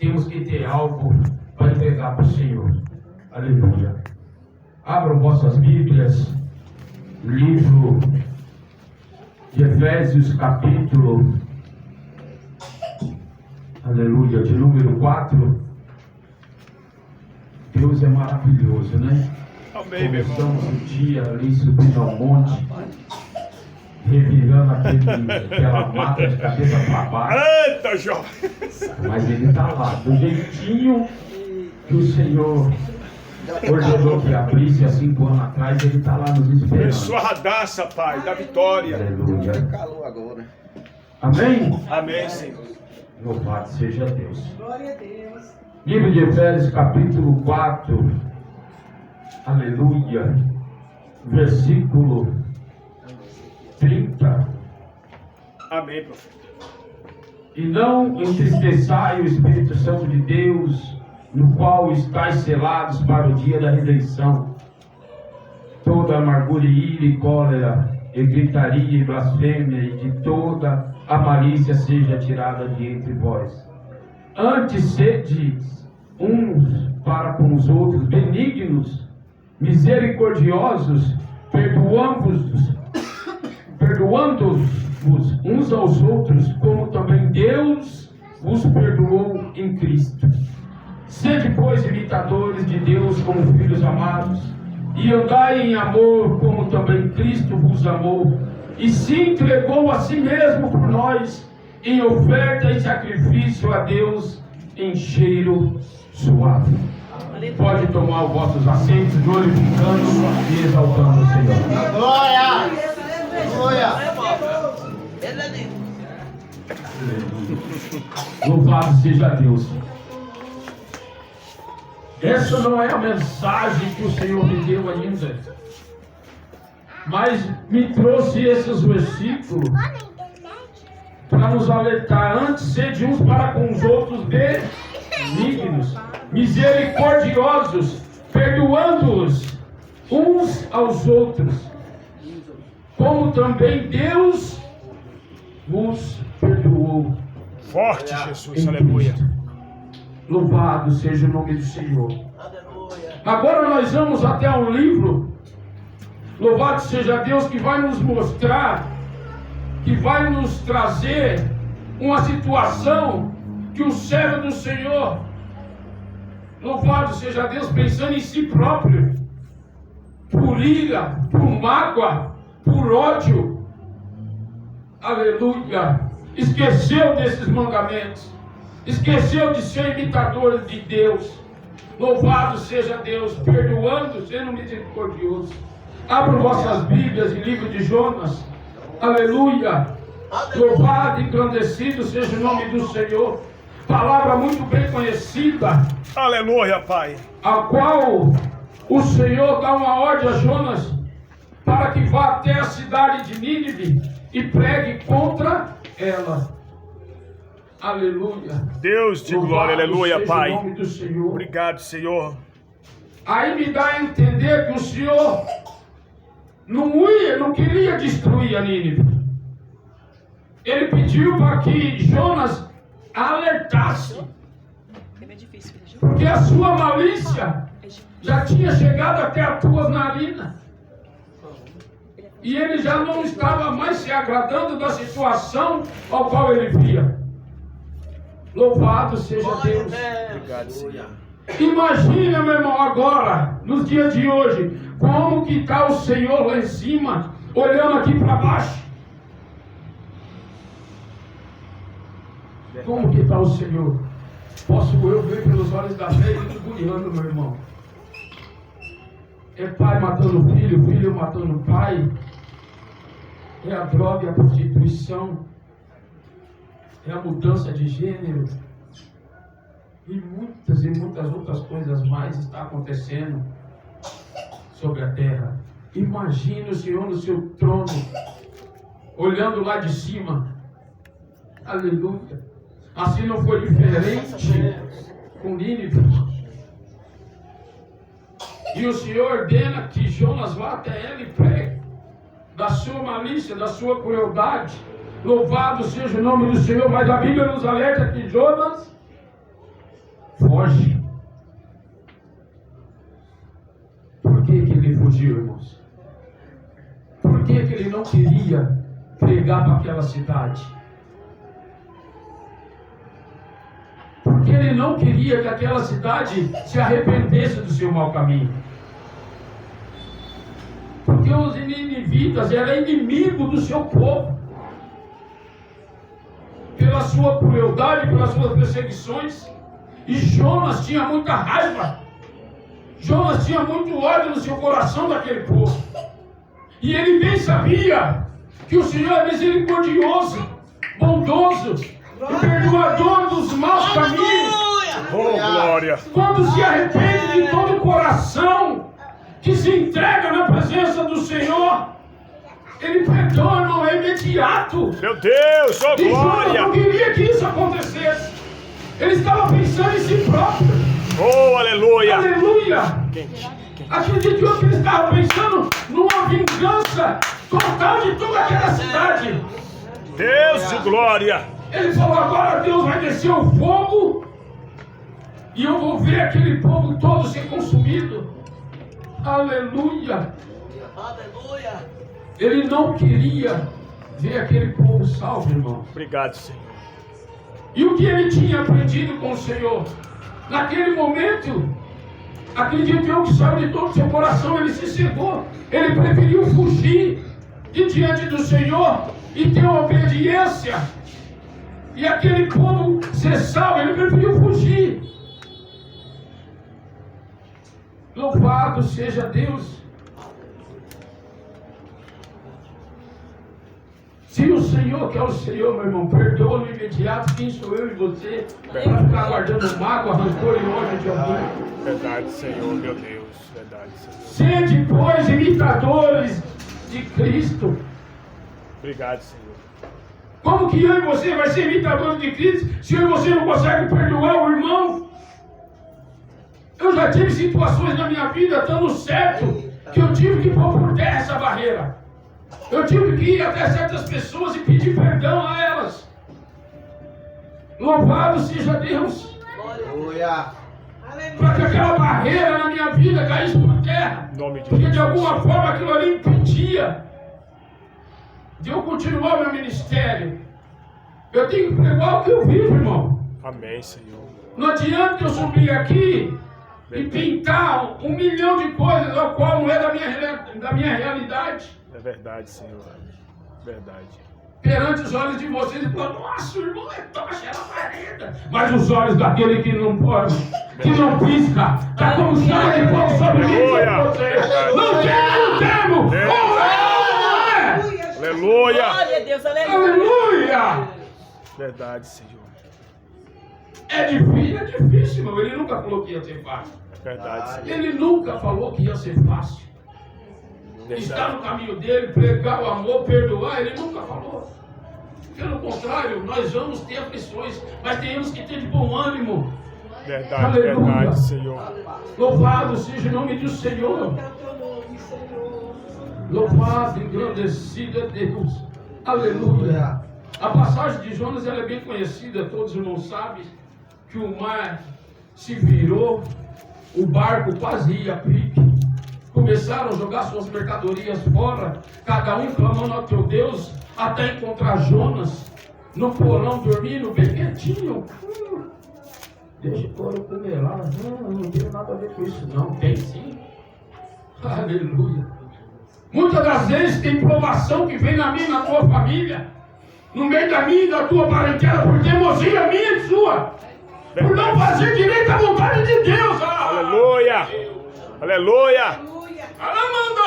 Speaker 3: temos que ter algo para entregar para o Senhor. Aleluia. Abram vossas Bíblias, livro de Efésios, capítulo, aleluia, de número 4. Deus é maravilhoso, né?
Speaker 1: Amém, meu irmão.
Speaker 3: Começamos o dia ali subindo ao monte, revirando aquela mata de cabeça para baixo.
Speaker 1: Eita, jovem.
Speaker 3: Mas ele está lá, do jeitinho que o Senhor ordenou que abrisse há 5 anos atrás, ele está lá nos esperando.
Speaker 1: Abençoadaça, Pai, da vitória.
Speaker 3: Aleluia.
Speaker 5: Calou agora.
Speaker 3: Amém?
Speaker 1: Amém, Senhor.
Speaker 3: Louvado seja Deus.
Speaker 4: Glória a Deus.
Speaker 3: Livro de Efésios, capítulo 4. Aleluia. Versículo 30.
Speaker 1: Amém, profeta.
Speaker 3: E não entristeçai o Espírito Santo de Deus, no qual estáis selados para o dia da redenção. Toda amargura e ira e cólera, e gritaria e blasfêmia, e de toda a malícia seja tirada de entre vós. Antes sede uns para com os outros benignos, misericordiosos, perdoando-vos uns aos outros, como também Deus vos perdoou em Cristo. Sede, pois, imitadores de Deus como filhos amados, e andai em amor, como também Cristo vos amou, e se entregou a si mesmo por nós, em oferta e sacrifício a Deus, em cheiro suave. Pode tomar os vossos assentos, glorificando e exaltando o Senhor.
Speaker 5: Glória! Glória!
Speaker 3: Louvado seja Deus. Essa não é a mensagem que o Senhor me deu ainda, mas me trouxe esses versículos para nos alertar. Antes, sede uns para com os outros benignos, misericordiosos, perdoando-os uns aos outros, como também Deus vos perdoou.
Speaker 1: Forte, Jesus,
Speaker 3: em
Speaker 1: aleluia.
Speaker 3: Cristo. Louvado seja o nome do Senhor. Agora nós vamos até um livro, louvado seja Deus, que vai nos mostrar, que vai nos trazer uma situação que o servo do Senhor, louvado seja Deus, pensando em si próprio, por ira, por mágoa, por ódio, aleluia, esqueceu desses mandamentos, esqueceu de ser imitador de Deus. Louvado seja Deus, perdoando, sendo misericordioso. Abram vossas Bíblias em livro de Jonas, aleluia, louvado e engrandecido seja o nome do Senhor. Palavra muito bem conhecida,
Speaker 1: Aleluia, Pai.
Speaker 3: a qual o Senhor dá uma ordem a Jonas para que vá até a cidade de Nínive e pregue contra ela. Aleluia.
Speaker 1: Deus de glória,
Speaker 3: Louvado
Speaker 1: aleluia,
Speaker 3: seja
Speaker 1: Pai.
Speaker 3: o nome do Senhor.
Speaker 1: Obrigado, Senhor.
Speaker 3: Aí me dá a entender que o Senhor não queria destruir a Nínive.
Speaker 5: ele pediu para que Jonas alertasse, porque a sua malícia já tinha chegado até as tuas narinas, e ele já não estava mais se agradando da situação ao qual ele via. Louvado seja Deus.
Speaker 1: Obrigado, Senhor.
Speaker 5: Imagina, meu irmão, agora, nos dias de hoje, como que está o Senhor lá em cima, olhando aqui para baixo. Como que está o Senhor? Posso eu ver pelos olhos da fé e mergulhando, meu irmão. É pai matando filho, filho matando pai. É a droga, é a prostituição. É a mudança de gênero. E muitas outras coisas mais estão acontecendo sobre a terra. Imagine o Senhor no seu trono, olhando lá de cima. Aleluia. Assim não foi diferente com Nínive. E o Senhor ordena que Jonas vá até ela e pregue da sua malícia, da sua crueldade. Louvado seja o nome do Senhor. Mas a Bíblia nos alerta que Jonas foge. Por que ele fugiu, irmãos? Por que ele não queria pregar para aquela cidade? Porque ele não queria que aquela cidade se arrependesse do seu mau caminho. Porque os ninivitas eram inimigos do seu povo. Pela sua crueldade, pelas suas perseguições. E Jonas tinha muita raiva. Jonas tinha muito ódio no seu coração daquele povo. E ele bem sabia que o Senhor é misericordioso, bondoso e perdoador dos maus caminhos.
Speaker 1: Oh, glória.
Speaker 5: Quando se arrepende de todo o coração, que se entrega na presença do Senhor, ele perdoa, não é imediato.
Speaker 1: Meu Deus, oh
Speaker 5: E Jonas
Speaker 1: glória.
Speaker 5: não queria que isso acontecesse. Ele estava pensando em si próprio.
Speaker 1: Oh, aleluia.
Speaker 5: Aleluia. Acredite eu que ele estava pensando numa vingança total de toda aquela cidade.
Speaker 1: Deus de glória.
Speaker 5: Ele falou, agora Deus vai descer o fogo e eu vou ver aquele povo todo ser consumido. Aleluia. Ele não queria ver aquele povo salvo, irmão.
Speaker 1: Obrigado, Senhor.
Speaker 5: E o que ele tinha aprendido com o Senhor? Naquele momento, acredito eu que saiu de todo o seu coração, ele se cegou. Ele preferiu fugir de diante do Senhor e ter obediência. E aquele povo ser salvo, ele preferiu fugir. Louvado seja Deus. Se o Senhor, que é o Senhor, meu irmão, perdoa no imediato, quem sou eu e você para ficar guardando mágoa, rancor e ódio de alguém?
Speaker 1: Verdade, Senhor, meu Deus. Verdade, Senhor.
Speaker 5: Sede, pois, imitadores de Cristo.
Speaker 1: Obrigado, Senhor.
Speaker 5: Como que eu e você vai ser imitadores de Cristo se eu e você não consegue perdoar o irmão? Eu já tive situações na minha vida dando certo que eu tive que pôr por terra essa barreira. Eu tive que ir até certas pessoas e pedir perdão a elas. Louvado seja Deus.
Speaker 6: Aleluia.
Speaker 5: Para que aquela barreira na minha vida caísse por terra.
Speaker 1: Em nome de
Speaker 5: Porque de
Speaker 1: Jesus.
Speaker 5: alguma forma aquilo ali impedia de eu continuar meu ministério. Eu tenho que pregar o que eu vivo, irmão.
Speaker 1: Amém, Senhor.
Speaker 5: Não adianta eu subir aqui e pintar 1 milhão de coisas ao qual não é da minha realidade.
Speaker 1: É verdade, Senhor. Verdade.
Speaker 5: Perante os olhos de vocês e falar, nossa, o irmão é tocha, ela pareda. Mas os olhos daquele que não pode, que não pisca, está como chama de fogo sobre mim e sobre vocês. Não temo!
Speaker 1: Aleluia.
Speaker 4: Glória a Deus, aleluia.
Speaker 5: Aleluia!
Speaker 1: Verdade, Senhor.
Speaker 5: É difícil, irmão. Ele nunca falou que ia ser fácil.
Speaker 1: Verdade, Senhor.
Speaker 5: Ele nunca falou que ia ser fácil. Estar no caminho dele, pregar o amor, perdoar, ele nunca falou. Pelo contrário, nós vamos ter aflições, mas temos que ter de bom ânimo.
Speaker 1: Verdade,
Speaker 5: Aleluia.
Speaker 1: verdade, Senhor.
Speaker 5: Louvado seja o nome do Senhor.
Speaker 4: É o teu nome, Senhor.
Speaker 5: Louvado, engrandecido é Deus. Aleluia. A passagem de Jonas ela é bem conhecida, todos os irmãos sabem que o mar se virou, o barco quase ia a pique, começaram a jogar suas mercadorias fora, cada um clamando ao teu Deus, até encontrar Jonas no porão dormindo bem quietinho. Deixa o couro comer lá, não tem nada a ver com isso não, tem sim. Aleluia. Muitas das vezes tem provação que vem na minha e na tua família, no meio da minha e da tua parentela, por teimosia minha e sua, por não fazer direito à vontade de Deus.
Speaker 1: Aleluia. Aleluia. Aleluia.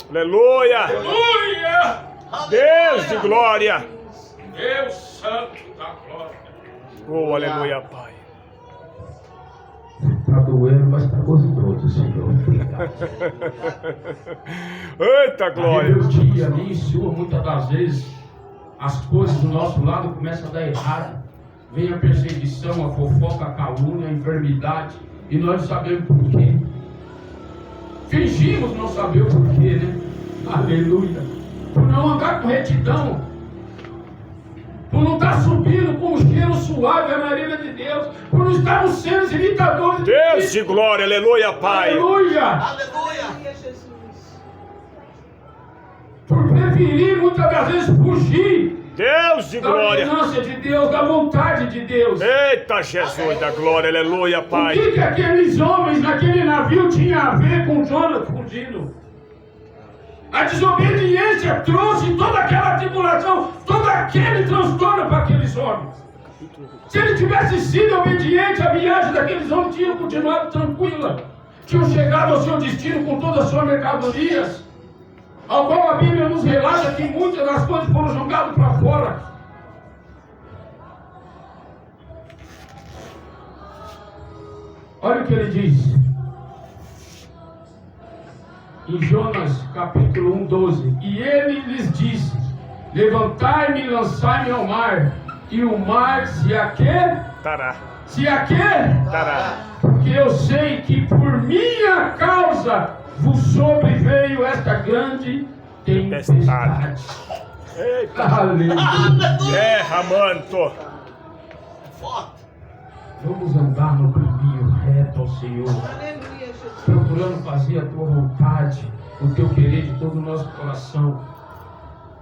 Speaker 5: Aleluia.
Speaker 1: Deus de glória.
Speaker 5: Deus santo da glória.
Speaker 1: Oh, aleluia, Pai.
Speaker 5: Está doendo, mas está gostoso, Senhor.
Speaker 1: Eita
Speaker 5: A
Speaker 1: glória.
Speaker 5: rebeldia ali em sua, muitas das vezes, as coisas do nosso lado começam a dar errado. Vem a perseguição, a fofoca, a calúnia, a enfermidade. E nós não sabemos por quê. Fingimos não saber o porquê, né? Aleluia. Por não andar com retidão. Por não estar subindo com um cheiro suave a narina de Deus. Por não estarmos sendo imitadores de
Speaker 1: Deus de glória, aleluia, Pai.
Speaker 5: Aleluia.
Speaker 4: Aleluia, Jesus.
Speaker 5: Por preferir muitas das vezes fugir
Speaker 1: Deus de
Speaker 5: da
Speaker 1: glória.
Speaker 5: ordenança de Deus, da vontade de Deus.
Speaker 1: Eita Jesus da glória, aleluia,
Speaker 5: O
Speaker 1: Pai.
Speaker 5: que aqueles homens naquele navio tinham a ver com Jonas fugindo? A desobediência trouxe toda aquela tribulação, todo aquele transtorno para aqueles homens. Se ele tivesse sido obediente, a viagem daqueles homens tinha continuado tranquila. Tinham chegado ao seu destino com todas as suas mercadorias, ao qual a Bíblia nos relata que muitas das coisas foram jogadas para fora. Olha o que ele diz. Em Jonas capítulo 1:12. E ele lhes disse: levantai-me e lançai-me ao mar. E o mar se a quê?
Speaker 1: Tará.
Speaker 5: Se a quê?
Speaker 1: Tará.
Speaker 5: Porque eu sei que por minha causa vos sobreveio esta grande tempestade.
Speaker 1: Eita.
Speaker 5: Aleluia.
Speaker 1: Manto.
Speaker 5: Vamos andar no caminho reto ao Senhor,
Speaker 4: Aleluia, Jesus.
Speaker 5: procurando fazer a tua vontade, o teu querer de todo o nosso coração,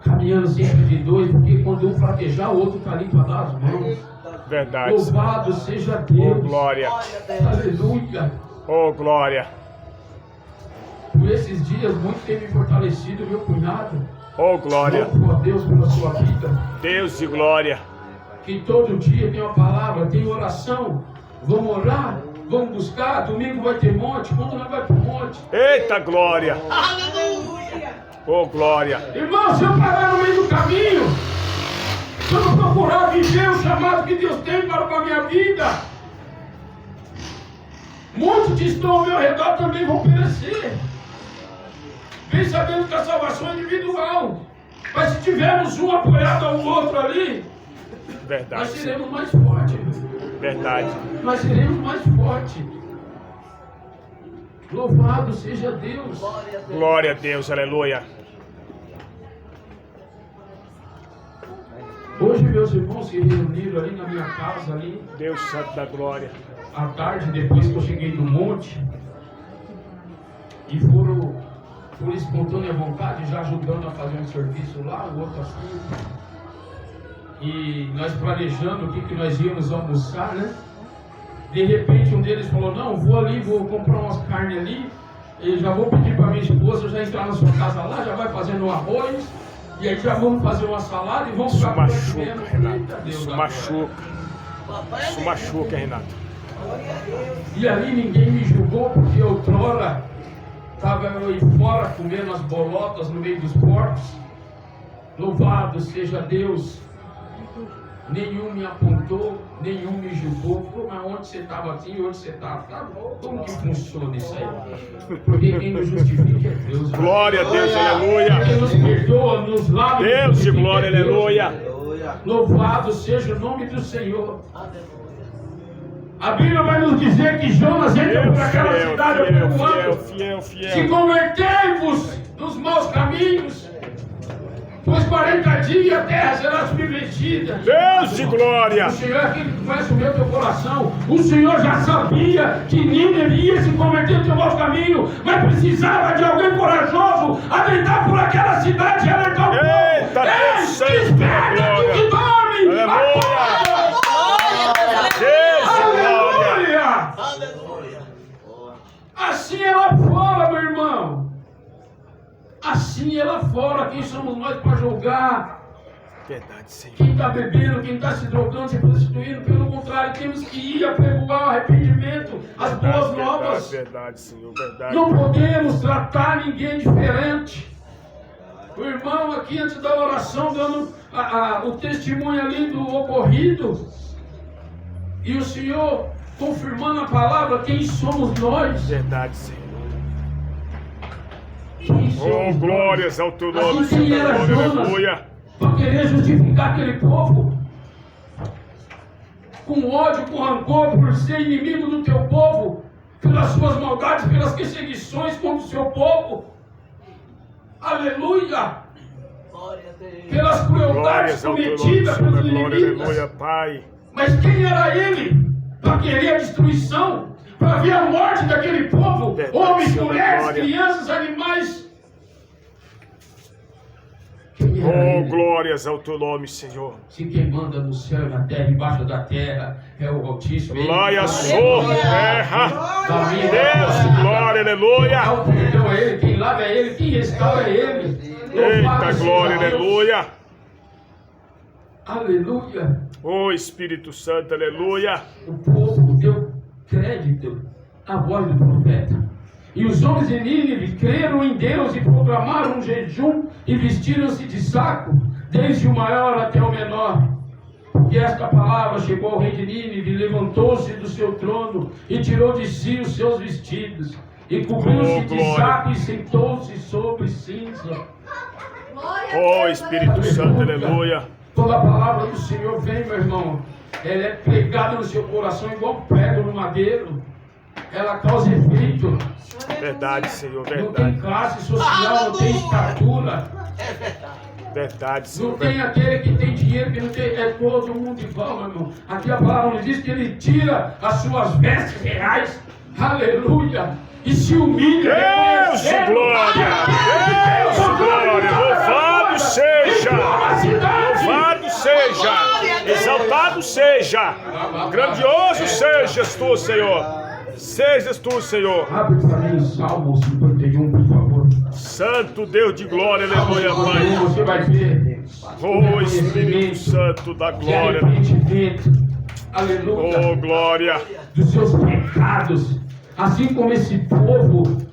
Speaker 5: caminhando sempre de dois, porque quando um fraquejar, o outro está ali para dar as mãos.
Speaker 1: Verdade.
Speaker 5: Louvado seja
Speaker 1: Oh
Speaker 5: Deus.
Speaker 1: glória.
Speaker 5: Aleluia.
Speaker 1: Oh glória.
Speaker 5: Por esses dias, muito tem me fortalecido, meu cunhado.
Speaker 1: Oh glória.
Speaker 5: Louvo a Deus pela sua vida.
Speaker 1: Deus de glória.
Speaker 5: Que todo dia tem uma palavra, tem oração. Vamos orar, vamos buscar. Domingo vai ter monte. Quando nós vamos para o monte?
Speaker 1: Eita glória.
Speaker 4: Aleluia.
Speaker 1: Oh glória.
Speaker 5: Irmão, se eu parar no meio do caminho, se eu não procurar viver o chamado que Deus tem para a minha vida, muitos que estão ao meu redor também vão perecer. Bem sabendo que a salvação é individual. Mas se tivermos um apoiado ao outro ali, nós
Speaker 1: Verdade.
Speaker 5: seremos mais fortes.
Speaker 1: Verdade.
Speaker 5: Nós seremos mais fortes. Louvado seja Deus.
Speaker 1: Glória a Deus, aleluia.
Speaker 5: Hoje meus irmãos se reuniram ali na minha casa, ali,
Speaker 1: Deus santo da glória.
Speaker 5: à tarde, depois que eu cheguei no monte, e foram, por espontânea vontade, já ajudando a fazer um serviço lá, o outro assim. E nós planejando o que nós íamos almoçar, né? De repente um deles falou: não, vou ali, vou comprar umas carnes ali, e já vou pedir para minha esposa já entrar na sua casa lá, já vai fazendo um arroz, e aí já vamos fazer uma salada e vamos
Speaker 1: Isso
Speaker 5: ficar por aqui
Speaker 1: machuca,
Speaker 5: mesmo.
Speaker 1: Renato.
Speaker 5: Eita, Deus
Speaker 1: Isso
Speaker 5: da
Speaker 1: machuca. Isso machuca, Renato.
Speaker 5: E ali ninguém me julgou, porque outrora estava eu aí fora comendo as bolotas no meio dos porcos. Louvado seja Deus. Nenhum me apontou, nenhum me julgou. Pô, mas onde você estava assim, onde você estava? Tá bom, como que funciona isso aí? Porque quem nos justifica é Deus.
Speaker 1: Glória a Deus, aleluia.
Speaker 5: Quem nos perdoa, nos lava.
Speaker 1: Deus de glória, aleluia.
Speaker 5: Louvado seja o nome do Senhor. A Bíblia vai nos dizer que Jonas entra por aquela
Speaker 1: Fiel,
Speaker 5: cidade
Speaker 1: fiel,
Speaker 5: apregoando:
Speaker 1: fiel, fiel,
Speaker 5: se
Speaker 1: fiel.
Speaker 5: convertei-vos dos maus caminhos, pois 40 dias a terra será submergida.
Speaker 1: Deus de glória.
Speaker 5: O Senhor é aquele que conhece o meu teu coração. O Senhor já sabia que Nínive ia se converter no teu mau caminho, mas precisava de alguém corajoso adentrar por aquela cidade e alertar o povo.
Speaker 1: Eita, Deus Santo da
Speaker 5: Desperta tu que dorme!
Speaker 1: Aleluia!
Speaker 5: Aleluia! Assim é lá fora, meu irmão. Assim é lá fora. Quem somos nós para julgar?
Speaker 1: Verdade, Senhor.
Speaker 5: Quem está bebendo, quem está se drogando, se prostituindo? Pelo contrário, temos que ir apregoar o arrependimento, as boas novas.
Speaker 1: Verdade, Senhor, verdade.
Speaker 5: Não podemos tratar ninguém diferente. O irmão aqui antes da oração dando o testemunho ali do ocorrido. E o Senhor confirmando a palavra, quem somos nós?
Speaker 1: Verdade, Senhor.
Speaker 5: Quem somos
Speaker 1: Oh,
Speaker 5: nós?
Speaker 1: glórias ao teu nome,
Speaker 5: Assim quem era
Speaker 1: Senhor.
Speaker 5: Jonas
Speaker 1: Aleluia.
Speaker 5: para querer justificar aquele povo? Com ódio, com rancor, por ser inimigo do teu povo, pelas suas maldades, pelas perseguições contra o seu povo. Aleluia! Pelas crueldades
Speaker 1: Glórias ao teu nome,
Speaker 5: cometidas pelos
Speaker 1: Senhor. Glória,
Speaker 5: inimigos.
Speaker 1: aleluia, Pai.
Speaker 5: Mas quem era ele para querer a destruição, para ver a morte daquele povo?
Speaker 1: Verdade,
Speaker 5: Homens,
Speaker 1: Senhor,
Speaker 5: mulheres,
Speaker 1: glória.
Speaker 5: crianças, animais. Quem era
Speaker 1: Oh,
Speaker 5: ele?
Speaker 1: glórias ao teu nome, Senhor.
Speaker 5: Se quem manda no céu e na terra, embaixo da terra, é o Altíssimo. Ele
Speaker 1: Glória
Speaker 5: que
Speaker 1: sua terra.
Speaker 5: da minha
Speaker 1: Deus, glória, aleluia.
Speaker 5: Dá o perdão é ele, quem lava é ele, quem restaura é ele. Louvado
Speaker 1: Eita,
Speaker 5: seja
Speaker 1: glória,
Speaker 5: Deus.
Speaker 1: aleluia.
Speaker 5: Aleluia.
Speaker 1: Oh, Espírito Santo, aleluia.
Speaker 5: O povo deu crédito à voz do profeta. E os homens de Nínive creram em Deus e proclamaram um jejum e vestiram-se de saco, desde o maior até o menor. Porque esta palavra chegou ao rei de Nínive, levantou-se do seu trono e tirou de si os seus vestidos, e cobriu-se
Speaker 1: Oh,
Speaker 5: de
Speaker 1: glória.
Speaker 5: saco e sentou-se sobre cinza.
Speaker 1: Oh, Espírito Santo, aleluia.
Speaker 5: Quando a palavra do Senhor vem, meu irmão, ela é pregada no seu coração igual prego no madeiro. Ela causa efeito.
Speaker 1: Verdade, Senhor,
Speaker 5: Não tem
Speaker 1: verdade.
Speaker 5: classe social, não tem estatura.
Speaker 1: Verdade,
Speaker 5: Não
Speaker 1: Senhor.
Speaker 5: tem aquele que tem dinheiro, que não tem. É todo mundo igual, meu irmão. Aqui a palavra nos diz que ele tira as suas vestes reais. Aleluia. E se humilha.
Speaker 1: Deus de
Speaker 5: reconhecendo
Speaker 1: glória.
Speaker 5: a
Speaker 1: Deus de glória. Louvado seja. Louvado seja. Exaltado seja. Grandioso sejas tu, Senhor. Sejas tu, Senhor.
Speaker 5: Abre para mim o Salmo 51, por favor.
Speaker 1: Santo Deus de glória, aleluia,
Speaker 5: Salmo 51,
Speaker 1: Pai.
Speaker 5: você vai ver.
Speaker 1: Oh, Espírito Santo da
Speaker 5: De
Speaker 1: glória.
Speaker 5: arrependimento. Aleluia.
Speaker 1: Oh, glória.
Speaker 5: Dos seus pecados, assim como esse povo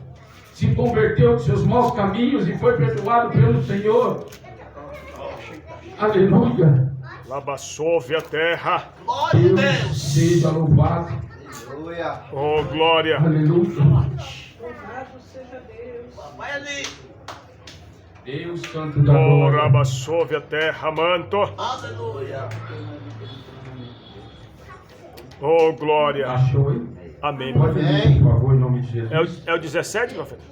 Speaker 5: se converteu dos seus maus caminhos e foi perdoado pelo Senhor. Aleluia.
Speaker 1: Labassove a terra.
Speaker 5: Deus seja louvado.
Speaker 1: Oh, glória.
Speaker 5: Aleluia.
Speaker 4: Louvado seja Deus.
Speaker 5: Deus Santo da
Speaker 1: Oh,
Speaker 5: glória.
Speaker 1: labassove a terra, manto. Oh, glória.
Speaker 5: Achou aí?
Speaker 1: Amém.
Speaker 5: Pode ler, por favor, em nome de Jesus.
Speaker 1: É o 17, profeta?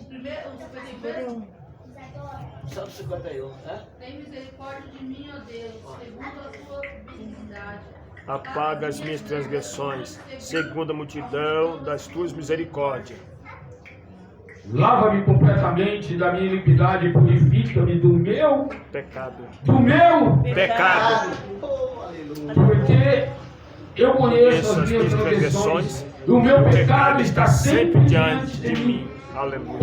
Speaker 6: Salmo 51, né?
Speaker 7: Tem misericórdia de mim, ó Deus, segundo a tua benignidade.
Speaker 1: Apaga as minhas transgressões, segundo a multidão das tuas misericórdias.
Speaker 5: Lava-me completamente da minha iniquidade e purifica-me do meu
Speaker 1: Pecado.
Speaker 5: pecado. Porque eu conheço as minhas transgressões. O meu pecado está sempre diante de mim.
Speaker 1: Aleluia.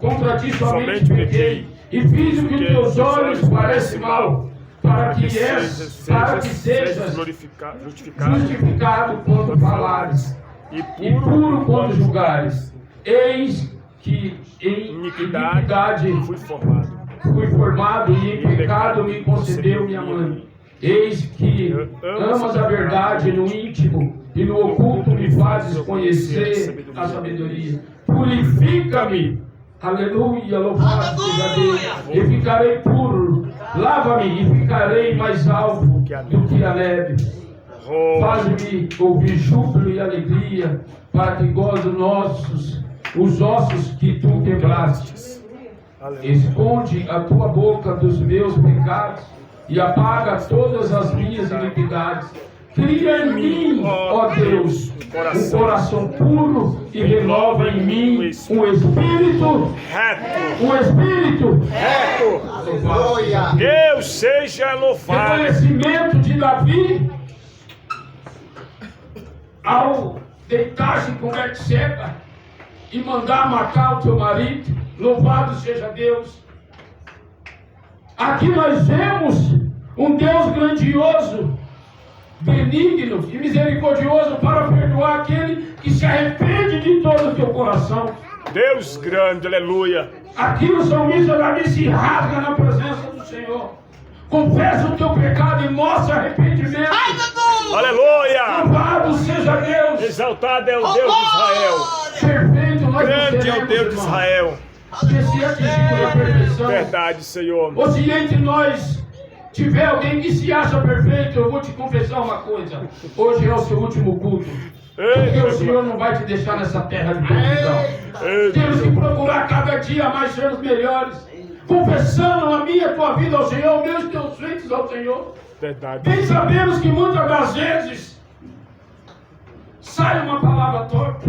Speaker 5: Contra ti somente pequei, e fiz o que teus olhos parecem mal, para que sejas
Speaker 1: justificado
Speaker 5: justificado quando falares,
Speaker 1: e
Speaker 5: e puro quando julgares. Eis que em iniquidade
Speaker 1: fui formado.
Speaker 5: fui formado, e em pecado me concedeu minha mãe. Eis que amas a verdade no íntimo, e no oculto me fazes conhecer a sabedoria. Purifica-me, aleluia, louvado seja Deus, e ficarei puro. Lava-me e ficarei mais alvo do que a neve.
Speaker 1: Oh,
Speaker 5: Faz-me ouvir júbilo e alegria, para que gozem os ossos que tu quebraste.
Speaker 1: Aleluia.
Speaker 5: Esconde a tua boca dos meus pecados e apaga todas as minhas iniquidades. Cria em mim, ó Deus, um coração puro e renova em mim um espírito
Speaker 1: Reto.
Speaker 5: Louvado.
Speaker 1: Deus seja louvado.
Speaker 5: Reconhecimento de Davi ao deitar-se com Betseba e mandar matar o teu marido. Louvado seja Deus. Aqui nós vemos um Deus grandioso, benigno e misericordioso para perdoar aquele que se arrepende de todo o teu coração.
Speaker 1: Deus grande, aleluia.
Speaker 5: Aqui o salmista Davi se rasga na presença do Senhor. Confessa o teu pecado e mostra arrependimento.
Speaker 1: Aleluia.
Speaker 5: Louvado seja Deus.
Speaker 1: Exaltado é o Deus de Israel.
Speaker 5: Perfeito nós
Speaker 1: Grande é o
Speaker 5: seremos,
Speaker 1: Deus de
Speaker 5: irmão.
Speaker 1: Israel.
Speaker 5: Se atingimos a perfeição,
Speaker 1: Verdade, Senhor.
Speaker 5: ou se entre nós tiver alguém que se acha perfeito, eu vou te confessar uma coisa. Hoje é o seu último culto. Porque o Senhor não vai te deixar nessa terra de confusão. Temos que procurar cada dia mais sermos melhores. Confessando a minha e a tua vida ao Senhor, meus e teus feitos ao Senhor.
Speaker 1: Verdade.
Speaker 5: Bem sabemos que muitas das vezes sai uma palavra torta.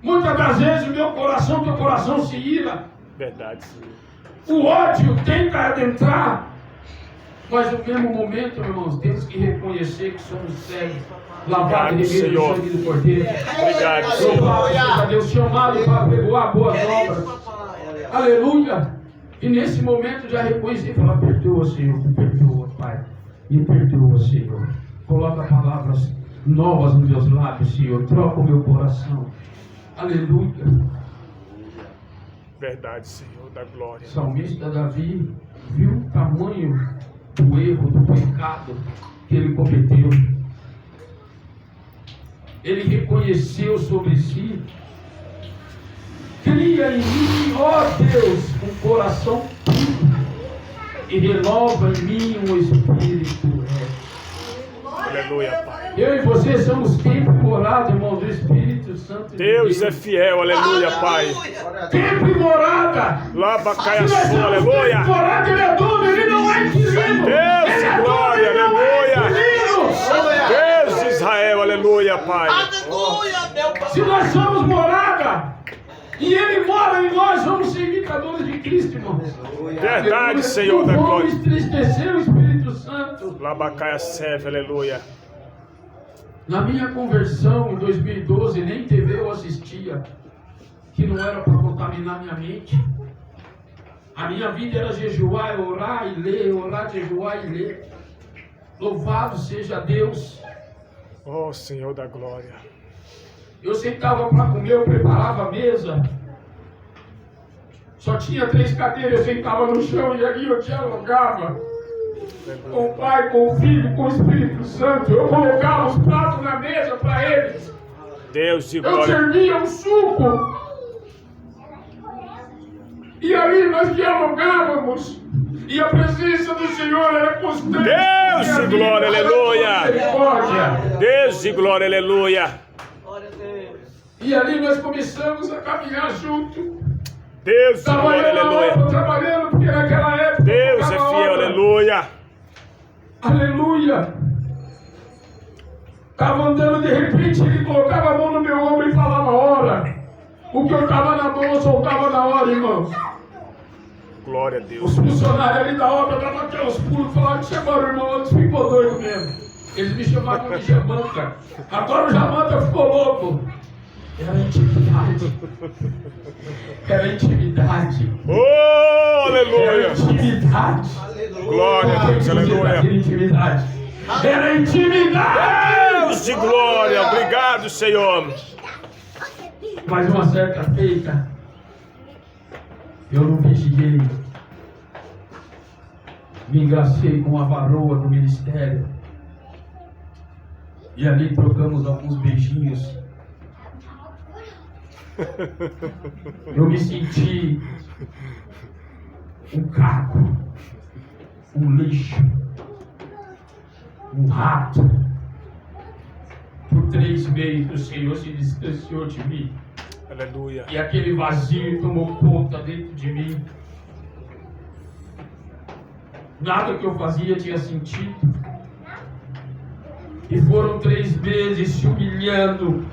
Speaker 5: Muitas das vezes o meu coração, teu coração se ira.
Speaker 1: Verdade, Senhor.
Speaker 5: O ódio tenta adentrar. Mas no mesmo momento, irmãos, temos que reconhecer que somos cegos, lavados e remidos no sangue do Cordeiro.
Speaker 1: Obrigado, Senhor.
Speaker 5: Louvado seja Deus, chamado para pregoar boas obras. Aleluia. E nesse momento já reconhecer e falar: perdoa, Senhor, me perdoa, Pai. Me perdoa, Senhor. Coloca palavras novas nos meus lábios, Senhor. Troca o meu coração. Aleluia.
Speaker 1: Verdade, Senhor da glória.
Speaker 5: O salmista Davi viu o tamanho do erro, do pecado que ele cometeu. Ele reconheceu sobre si: cria em mim, ó Deus, um coração puro e renova em mim um espírito reto.
Speaker 1: Aleluia, Pai.
Speaker 5: Eu e você somos templo e morada, irmão, do Espírito Santo de
Speaker 1: Deus é fiel, aleluia, Pai.
Speaker 5: Templo e morada.
Speaker 1: Labacaia
Speaker 5: Se nós
Speaker 1: sua,
Speaker 5: somos
Speaker 1: aleluia.
Speaker 5: templo e morada, ele é dono, ele não é inquilino.
Speaker 1: Deus
Speaker 5: Ele
Speaker 1: de
Speaker 5: é dono,
Speaker 1: glória,
Speaker 5: ele não é
Speaker 1: aleluia.
Speaker 5: inquilino.
Speaker 1: Deus de Israel, aleluia, Pai.
Speaker 5: Se nós somos morada e ele mora em nós, vamos ser imitadores de Cristo, irmãos.
Speaker 1: Verdade, Senhor da
Speaker 5: Não
Speaker 1: glória.
Speaker 5: vamos entristecer o Espírito Santo.
Speaker 1: Labacaia serve, aleluia.
Speaker 5: Na minha conversão em 2012, nem TV eu assistia, que não era para contaminar minha mente. A minha vida era jejuar, orar e ler, orar, jejuar e ler. Louvado seja Deus.
Speaker 1: Oh, Senhor da glória.
Speaker 5: Eu sentava para comer, eu preparava a mesa. Só tinha 3 cadeiras, eu sentava no chão e ali eu dialogava com o Pai, com o Filho, com o Espírito Santo. Eu colocava os pratos na mesa para eles.
Speaker 1: Deus de
Speaker 5: Eu
Speaker 1: glória.
Speaker 5: servia um suco. E ali nós dialogávamos. E a presença do Senhor era constante.
Speaker 1: Deus de glória, aleluia.
Speaker 5: Misericórdia.
Speaker 1: Deus de glória, aleluia.
Speaker 5: E ali nós começamos a caminhar junto.
Speaker 1: Deus de glória, aleluia.
Speaker 5: Trabalhando, porque naquela época
Speaker 1: Deus é
Speaker 5: tocava
Speaker 1: fiel,
Speaker 5: obra.
Speaker 1: aleluia.
Speaker 5: Aleluia. Estava andando, de repente ele colocava a mão no meu ombro e falava: ora. O que eu estava na mão eu soltava na hora, irmãos.
Speaker 1: Glória a
Speaker 5: Os
Speaker 1: Deus.
Speaker 5: funcionários ali da obra davam aqueles pulos, falavam: chamaram o irmão, antes ficou doido mesmo. Eles me chamavam de Jamanta. Agora o Jamanta ficou louco. Era intimidade. Era intimidade.
Speaker 1: Oh,
Speaker 5: Era
Speaker 1: aleluia.
Speaker 5: intimidade.
Speaker 1: Glória a Deus, aleluia.
Speaker 5: Era intimidade. Era intimidade.
Speaker 1: Deus de glória, obrigado, Senhor.
Speaker 5: Mas uma certa feita, eu não vigiei. Me engracei com a varoa do ministério. E ali trocamos alguns beijinhos. Eu me senti um caco, um lixo, um rato. Por 3 meses o Senhor se distanciou de mim.
Speaker 1: Aleluia.
Speaker 5: E aquele vazio tomou conta dentro de mim. Nada que eu fazia tinha sentido. E foram 3 meses se humilhando,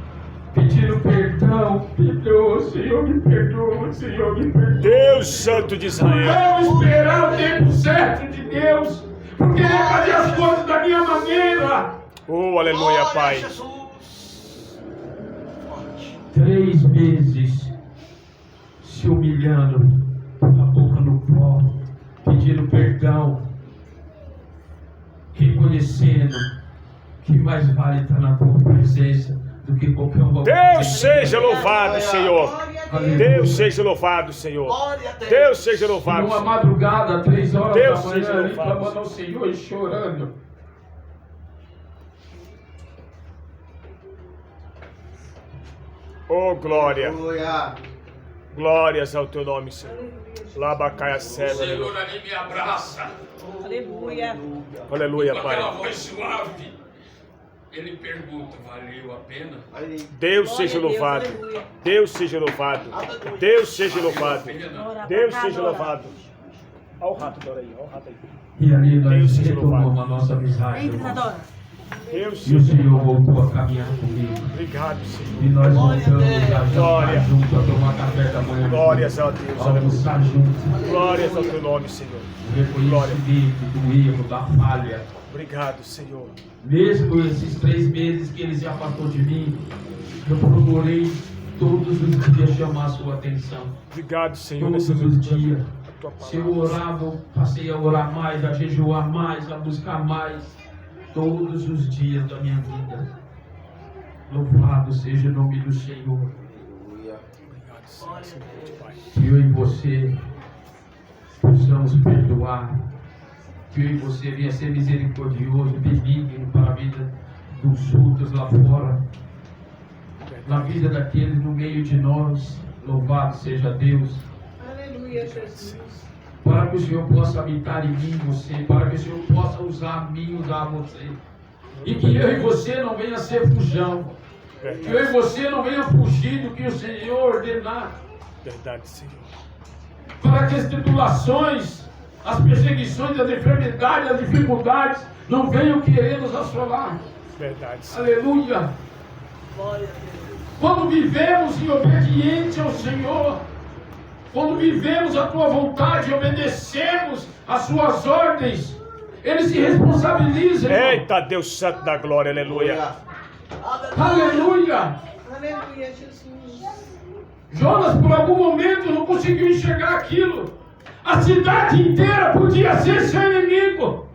Speaker 5: pedindo perdão. Perdoa, Senhor, me perdoa, Senhor, me perdoa.
Speaker 1: Deus Santo de Israel.
Speaker 5: Vamos esperar o tempo certo de Deus, porque Ele vai fazer as coisas da minha maneira.
Speaker 1: Oh, aleluia, Pai.
Speaker 5: 3 meses se humilhando, com a boca no pó, pedindo perdão, reconhecendo que mais vale estar na tua presença do que qualquer um.
Speaker 1: Deus seja louvado, Senhor. Deus seja louvado, Senhor. Deus seja louvado.
Speaker 5: Numa madrugada, 3 horas
Speaker 1: Deus
Speaker 5: da
Speaker 1: seja
Speaker 5: manhã, ali,
Speaker 1: louvado.
Speaker 5: clamando ao Senhor e chorando.
Speaker 1: Oh, glória.
Speaker 6: Aleluia.
Speaker 1: Glórias ao teu nome, Senhor. Labacaia cega.
Speaker 5: Senhor ali me abraça.
Speaker 4: Aleluia.
Speaker 1: Aleluia,
Speaker 5: Com aquela
Speaker 1: Pai.
Speaker 5: voz suave, Ele pergunta: valeu a pena?
Speaker 1: Deus seja louvado. Deus seja louvado. Deus seja louvado. Deus seja louvado. Olha o rato agora aí, olha o rato aí.
Speaker 5: E ali
Speaker 1: Deus
Speaker 5: nós
Speaker 1: seja
Speaker 5: retomamos
Speaker 1: louvado.
Speaker 5: a nossa amizade.
Speaker 4: Vem,
Speaker 5: irmãos.
Speaker 4: Isadora.
Speaker 1: Deus
Speaker 5: E o
Speaker 1: seja
Speaker 5: Senhor voltou a caminhar comigo.
Speaker 1: Obrigado, Senhor.
Speaker 5: E nós voltamos a
Speaker 1: Glória.
Speaker 5: jantar junto, a tomar café da manhã.
Speaker 1: Glórias a Deus.
Speaker 5: A almoçar junto.
Speaker 1: Glórias ao teu nome, Senhor.
Speaker 5: Reconhecimento do erro, da falha.
Speaker 1: Obrigado, Senhor.
Speaker 5: Mesmo esses 3 meses que Ele se afastou de mim, eu procurei todos os dias chamar a sua atenção.
Speaker 1: Obrigado, Senhor.
Speaker 5: Todos
Speaker 1: nessa
Speaker 5: os dias.
Speaker 1: a tua
Speaker 5: Se eu
Speaker 1: palavra.
Speaker 5: orava, eu passei a orar mais, a jejuar mais, a buscar mais. Todos os dias da minha vida. Louvado seja o nome do Senhor.
Speaker 1: Obrigado, Senhor. Pai.
Speaker 5: Que eu e você possamos perdoar. Que eu e você venha ser misericordioso, benigno para a vida dos outros lá fora. Na vida daqueles no meio de nós. Louvado seja Deus.
Speaker 4: Aleluia, Jesus.
Speaker 5: Para que o Senhor possa habitar em mim e você, para que o Senhor possa usar a mim e usar você. E que eu e você não venha ser fujão. Que eu e você não venha fugir do que o Senhor ordenar.
Speaker 1: Verdade, Senhor.
Speaker 5: Para que as tribulações, as perseguições, as enfermidades, as dificuldades não venham querer nos assolar.
Speaker 1: Verdade, Senhor.
Speaker 5: Aleluia. Quando vivemos em obediência ao Senhor, quando vivemos a tua vontade e obedecemos as suas ordens, Ele se responsabiliza. irmão.
Speaker 1: Eita, Deus Santo da glória, aleluia.
Speaker 5: Aleluia.
Speaker 4: Aleluia, Jesus.
Speaker 5: Jonas, por algum momento, não conseguiu enxergar aquilo. A cidade inteira podia ser seu inimigo.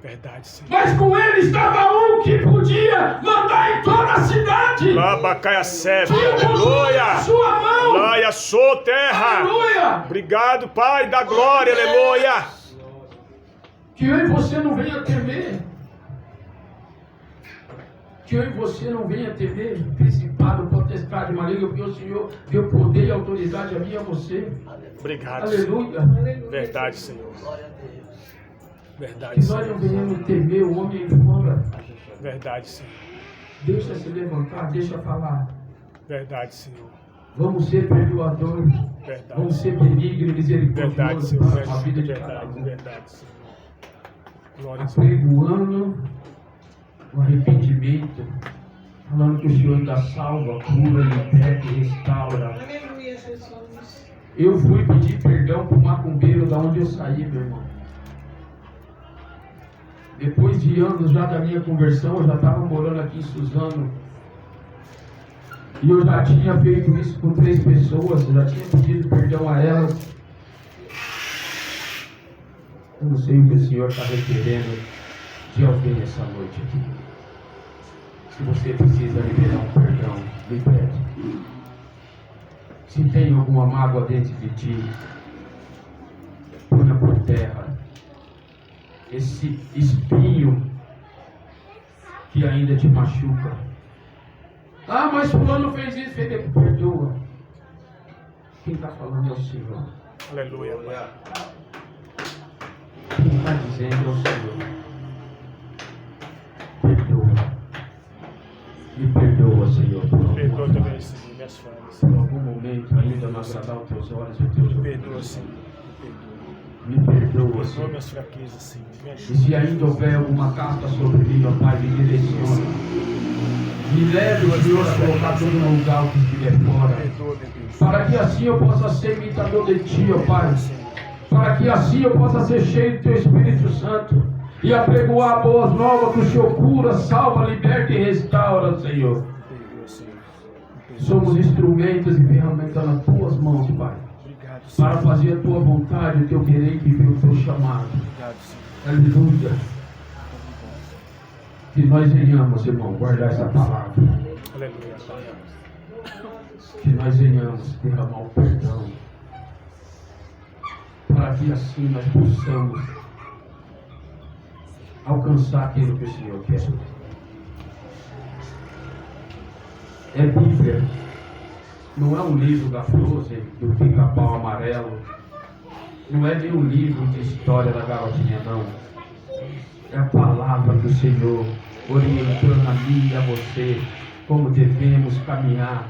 Speaker 1: Verdade, Senhor.
Speaker 5: Mas com ele estava um que podia mandar em toda a cidade.
Speaker 1: Labacaia cega,
Speaker 5: Tinha o controle na
Speaker 1: aleluia.
Speaker 5: sua mão.
Speaker 1: Laia sou terra.
Speaker 5: Aleluia.
Speaker 1: Obrigado, Pai da glória, aleluia.
Speaker 5: Que eu e você não venha temer. Que eu e você não venha temer principado, potestade, maligno, porque o Senhor deu poder e autoridade a mim e a você.
Speaker 1: Obrigado, Senhor.
Speaker 5: Aleluia.
Speaker 1: Verdade, Senhor. Verdade,
Speaker 5: Que nós não
Speaker 1: Senhor.
Speaker 5: venhamos temer o homem fora.
Speaker 1: Verdade, Senhor.
Speaker 5: Deixa se levantar, deixa falar.
Speaker 1: Verdade, Senhor.
Speaker 5: Vamos ser perdoadores.
Speaker 1: Verdade.
Speaker 5: Vamos ser benignos e
Speaker 1: Verdade,
Speaker 5: misericordiosos
Speaker 1: Senhor.
Speaker 5: para a vida de cada
Speaker 1: Verdade,
Speaker 5: um.
Speaker 1: verdade, Senhor. Glória a Deus.
Speaker 5: Apregoando o arrependimento, falando que o Senhor ainda salva, cura, liberta e restaura.
Speaker 4: Aleluia, Jesus.
Speaker 5: Eu fui pedir perdão para o macumbeiro da onde eu saí, meu irmão. Depois de anos já da minha conversão, eu já estava morando aqui em Suzano. E eu já tinha feito isso com 3 pessoas, eu já tinha pedido perdão a elas. Eu não sei o que o Senhor está requerendo de alguém essa noite aqui. Se você precisa liberar um perdão, libere. Se tem alguma mágoa dentro de ti, ponha por terra. Esse espinho que ainda te machuca. Ah, mas fulano fez isso, fez aquilo. Perdoa. Quem está falando é o Senhor.
Speaker 1: Aleluia, Pai.
Speaker 5: Quem está dizendo é o Senhor. Perdoa. Me perdoa, Senhor, por alguma
Speaker 1: Perdoa
Speaker 5: falha.
Speaker 1: também, Senhor, minhas falhas.
Speaker 5: Por algum momento ainda não agradar os teus olhos e os teus ouvidos.
Speaker 1: Perdoa, Senhor. Perdoa.
Speaker 5: me perdoa,
Speaker 1: Perdoa
Speaker 5: Senhor.
Speaker 1: minhas fraquezas, Senhor. Me
Speaker 5: E
Speaker 1: ajuda.
Speaker 5: se ainda houver alguma casca sobre mim, ó Pai, me direciona. Me leve, ó Senhor, a colocar todo no lugar que estiver fora.
Speaker 1: Perdoa, meu Deus.
Speaker 5: Para que assim eu possa ser imitador de Ti, ó Pai. Para que assim eu possa ser cheio do Teu Espírito Santo. E apregoar boas novas que o Senhor cura, salva, liberta e restaura, Senhor.
Speaker 1: Perdoa, Senhor. Me perdoa,
Speaker 5: Somos
Speaker 1: Senhor.
Speaker 5: instrumentos e ferramentas nas Tuas mãos, Pai.
Speaker 1: Obrigado, Senhor.
Speaker 5: Para fazer a Tua vontade, o Teu querer e viver o Teu chamado.
Speaker 1: Obrigado, Senhor.
Speaker 5: Aleluia. Que nós venhamos, irmão, guardar essa palavra.
Speaker 1: Aleluia, Pai.
Speaker 5: Que nós venhamos derramar o perdão. Para que assim nós possamos alcançar aquilo que o Senhor quer. É Bíblia. Não é um livro da Frozen, do Pica-Pau Amarelo. Não é nem um livro de história da garotinha, não. É a palavra do Senhor orientando a mim e a você como devemos caminhar.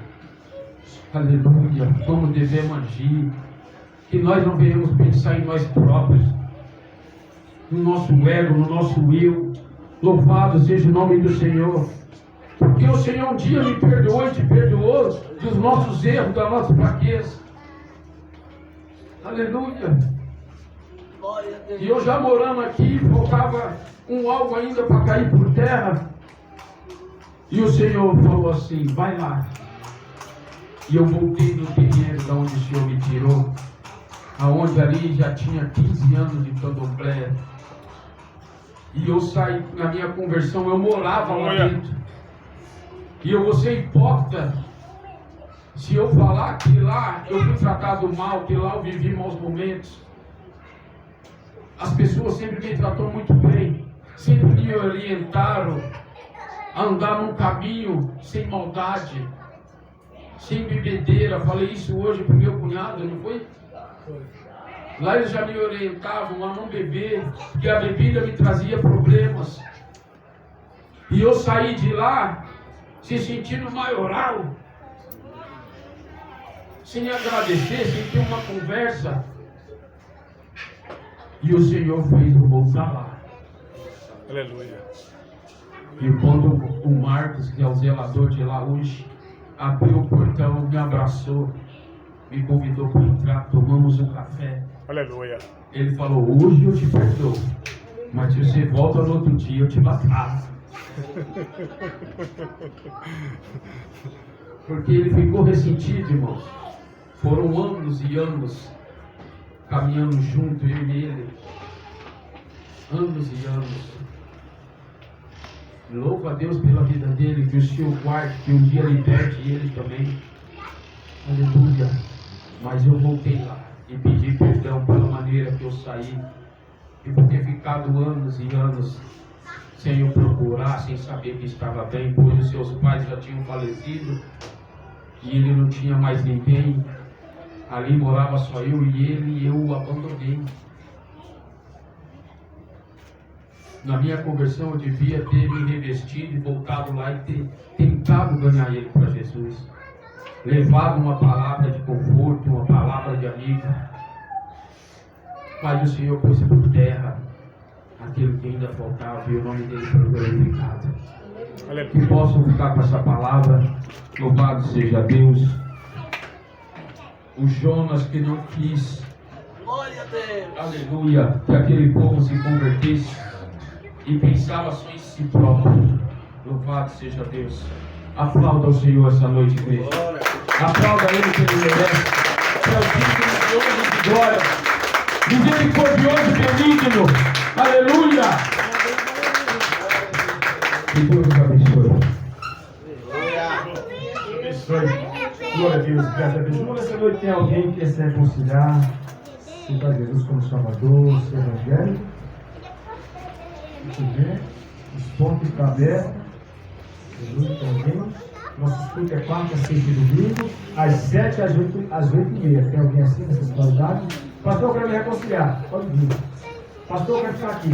Speaker 5: Aleluia. Como devemos agir. Que nós não venhamos pensar em nós próprios, no nosso ego, no nosso eu. Louvado seja o nome do Senhor. Porque o Senhor um dia me perdoou e te perdoou dos nossos erros, da nossa fraqueza. Aleluia.
Speaker 6: Glória a Deus.
Speaker 5: E eu já morando aqui, faltava um algo ainda para cair por terra. E o Senhor falou assim, vai lá. E eu voltei no terreiro de onde o Senhor me tirou. Aonde ali já tinha 15 anos de candomblé. E eu saí, na minha conversão, eu morava lá
Speaker 1: Olha.
Speaker 5: dentro. E eu vou ser hipócrita se eu falar que lá eu fui tratado mal, que lá eu vivi maus momentos. As pessoas sempre me tratou muito bem, sempre me orientaram a andar num caminho sem maldade, sem bebedeira. Falei isso hoje pro meu cunhado, não foi? Lá eles já me orientavam a não beber, porque a bebida me trazia problemas. E eu saí de lá se sentindo maioral, sem agradecer, sem ter uma conversa. E o Senhor fez eu voltar lá.
Speaker 1: Aleluia.
Speaker 5: E quando o Marcos, que é o zelador de lá hoje, abriu o portão, me abraçou, me convidou para entrar, tomamos um café.
Speaker 1: Aleluia.
Speaker 5: Ele falou, hoje eu te perdoo, mas se você volta no outro dia, eu te matar. Porque ele ficou ressentido, irmãos. Foram anos e anos caminhando junto, eu e ele. Anos e anos. Louvo a Deus pela vida dele, que o Senhor guarde, que um dia liberte ele também. Aleluia. Mas eu voltei lá e pedi perdão pela maneira que eu saí. E por ter ficado anos e anos sem eu procurar, sem saber que estava bem, pois os seus pais já tinham falecido e ele não tinha mais ninguém. Ali morava só eu e ele, e eu o abandonei. Na minha conversão eu devia ter me revestido e voltado lá e ter tentado ganhar ele para Jesus. Levado uma palavra de conforto, uma palavra de amigo. Mas o Senhor pôs por terra aquilo que ainda faltava e o nome dele foi glorificado. Que
Speaker 1: Aleluia.
Speaker 5: possam ficar com essa palavra. Louvado seja Deus. O Jonas que não quis,
Speaker 6: Glória a Deus.
Speaker 5: aleluia, que aquele povo se convertesse e pensava só em si próprio. Louvado seja Deus. Aplauda o Senhor essa noite, igreja. Aplauda Ele que Ele merece. É o digno de honra e de glória. Misericordioso e benigno. Aleluia. Que Deus nos abençoe.
Speaker 8: Glória a Deus, graças a Deus. Como nessa noite tem alguém que quer se reconciliar, aceitar Jesus como Salvador, ser evangélico? Se tiver, os pontos estão abertos. Jesus, tem alguém? Nosso estudo é quarta, sexta e domingo, às 7 às 8h30. Tem alguém assim nessa cidade? Pastor, eu quero me reconciliar. Pode vir. Pastor, eu quero ficar aqui.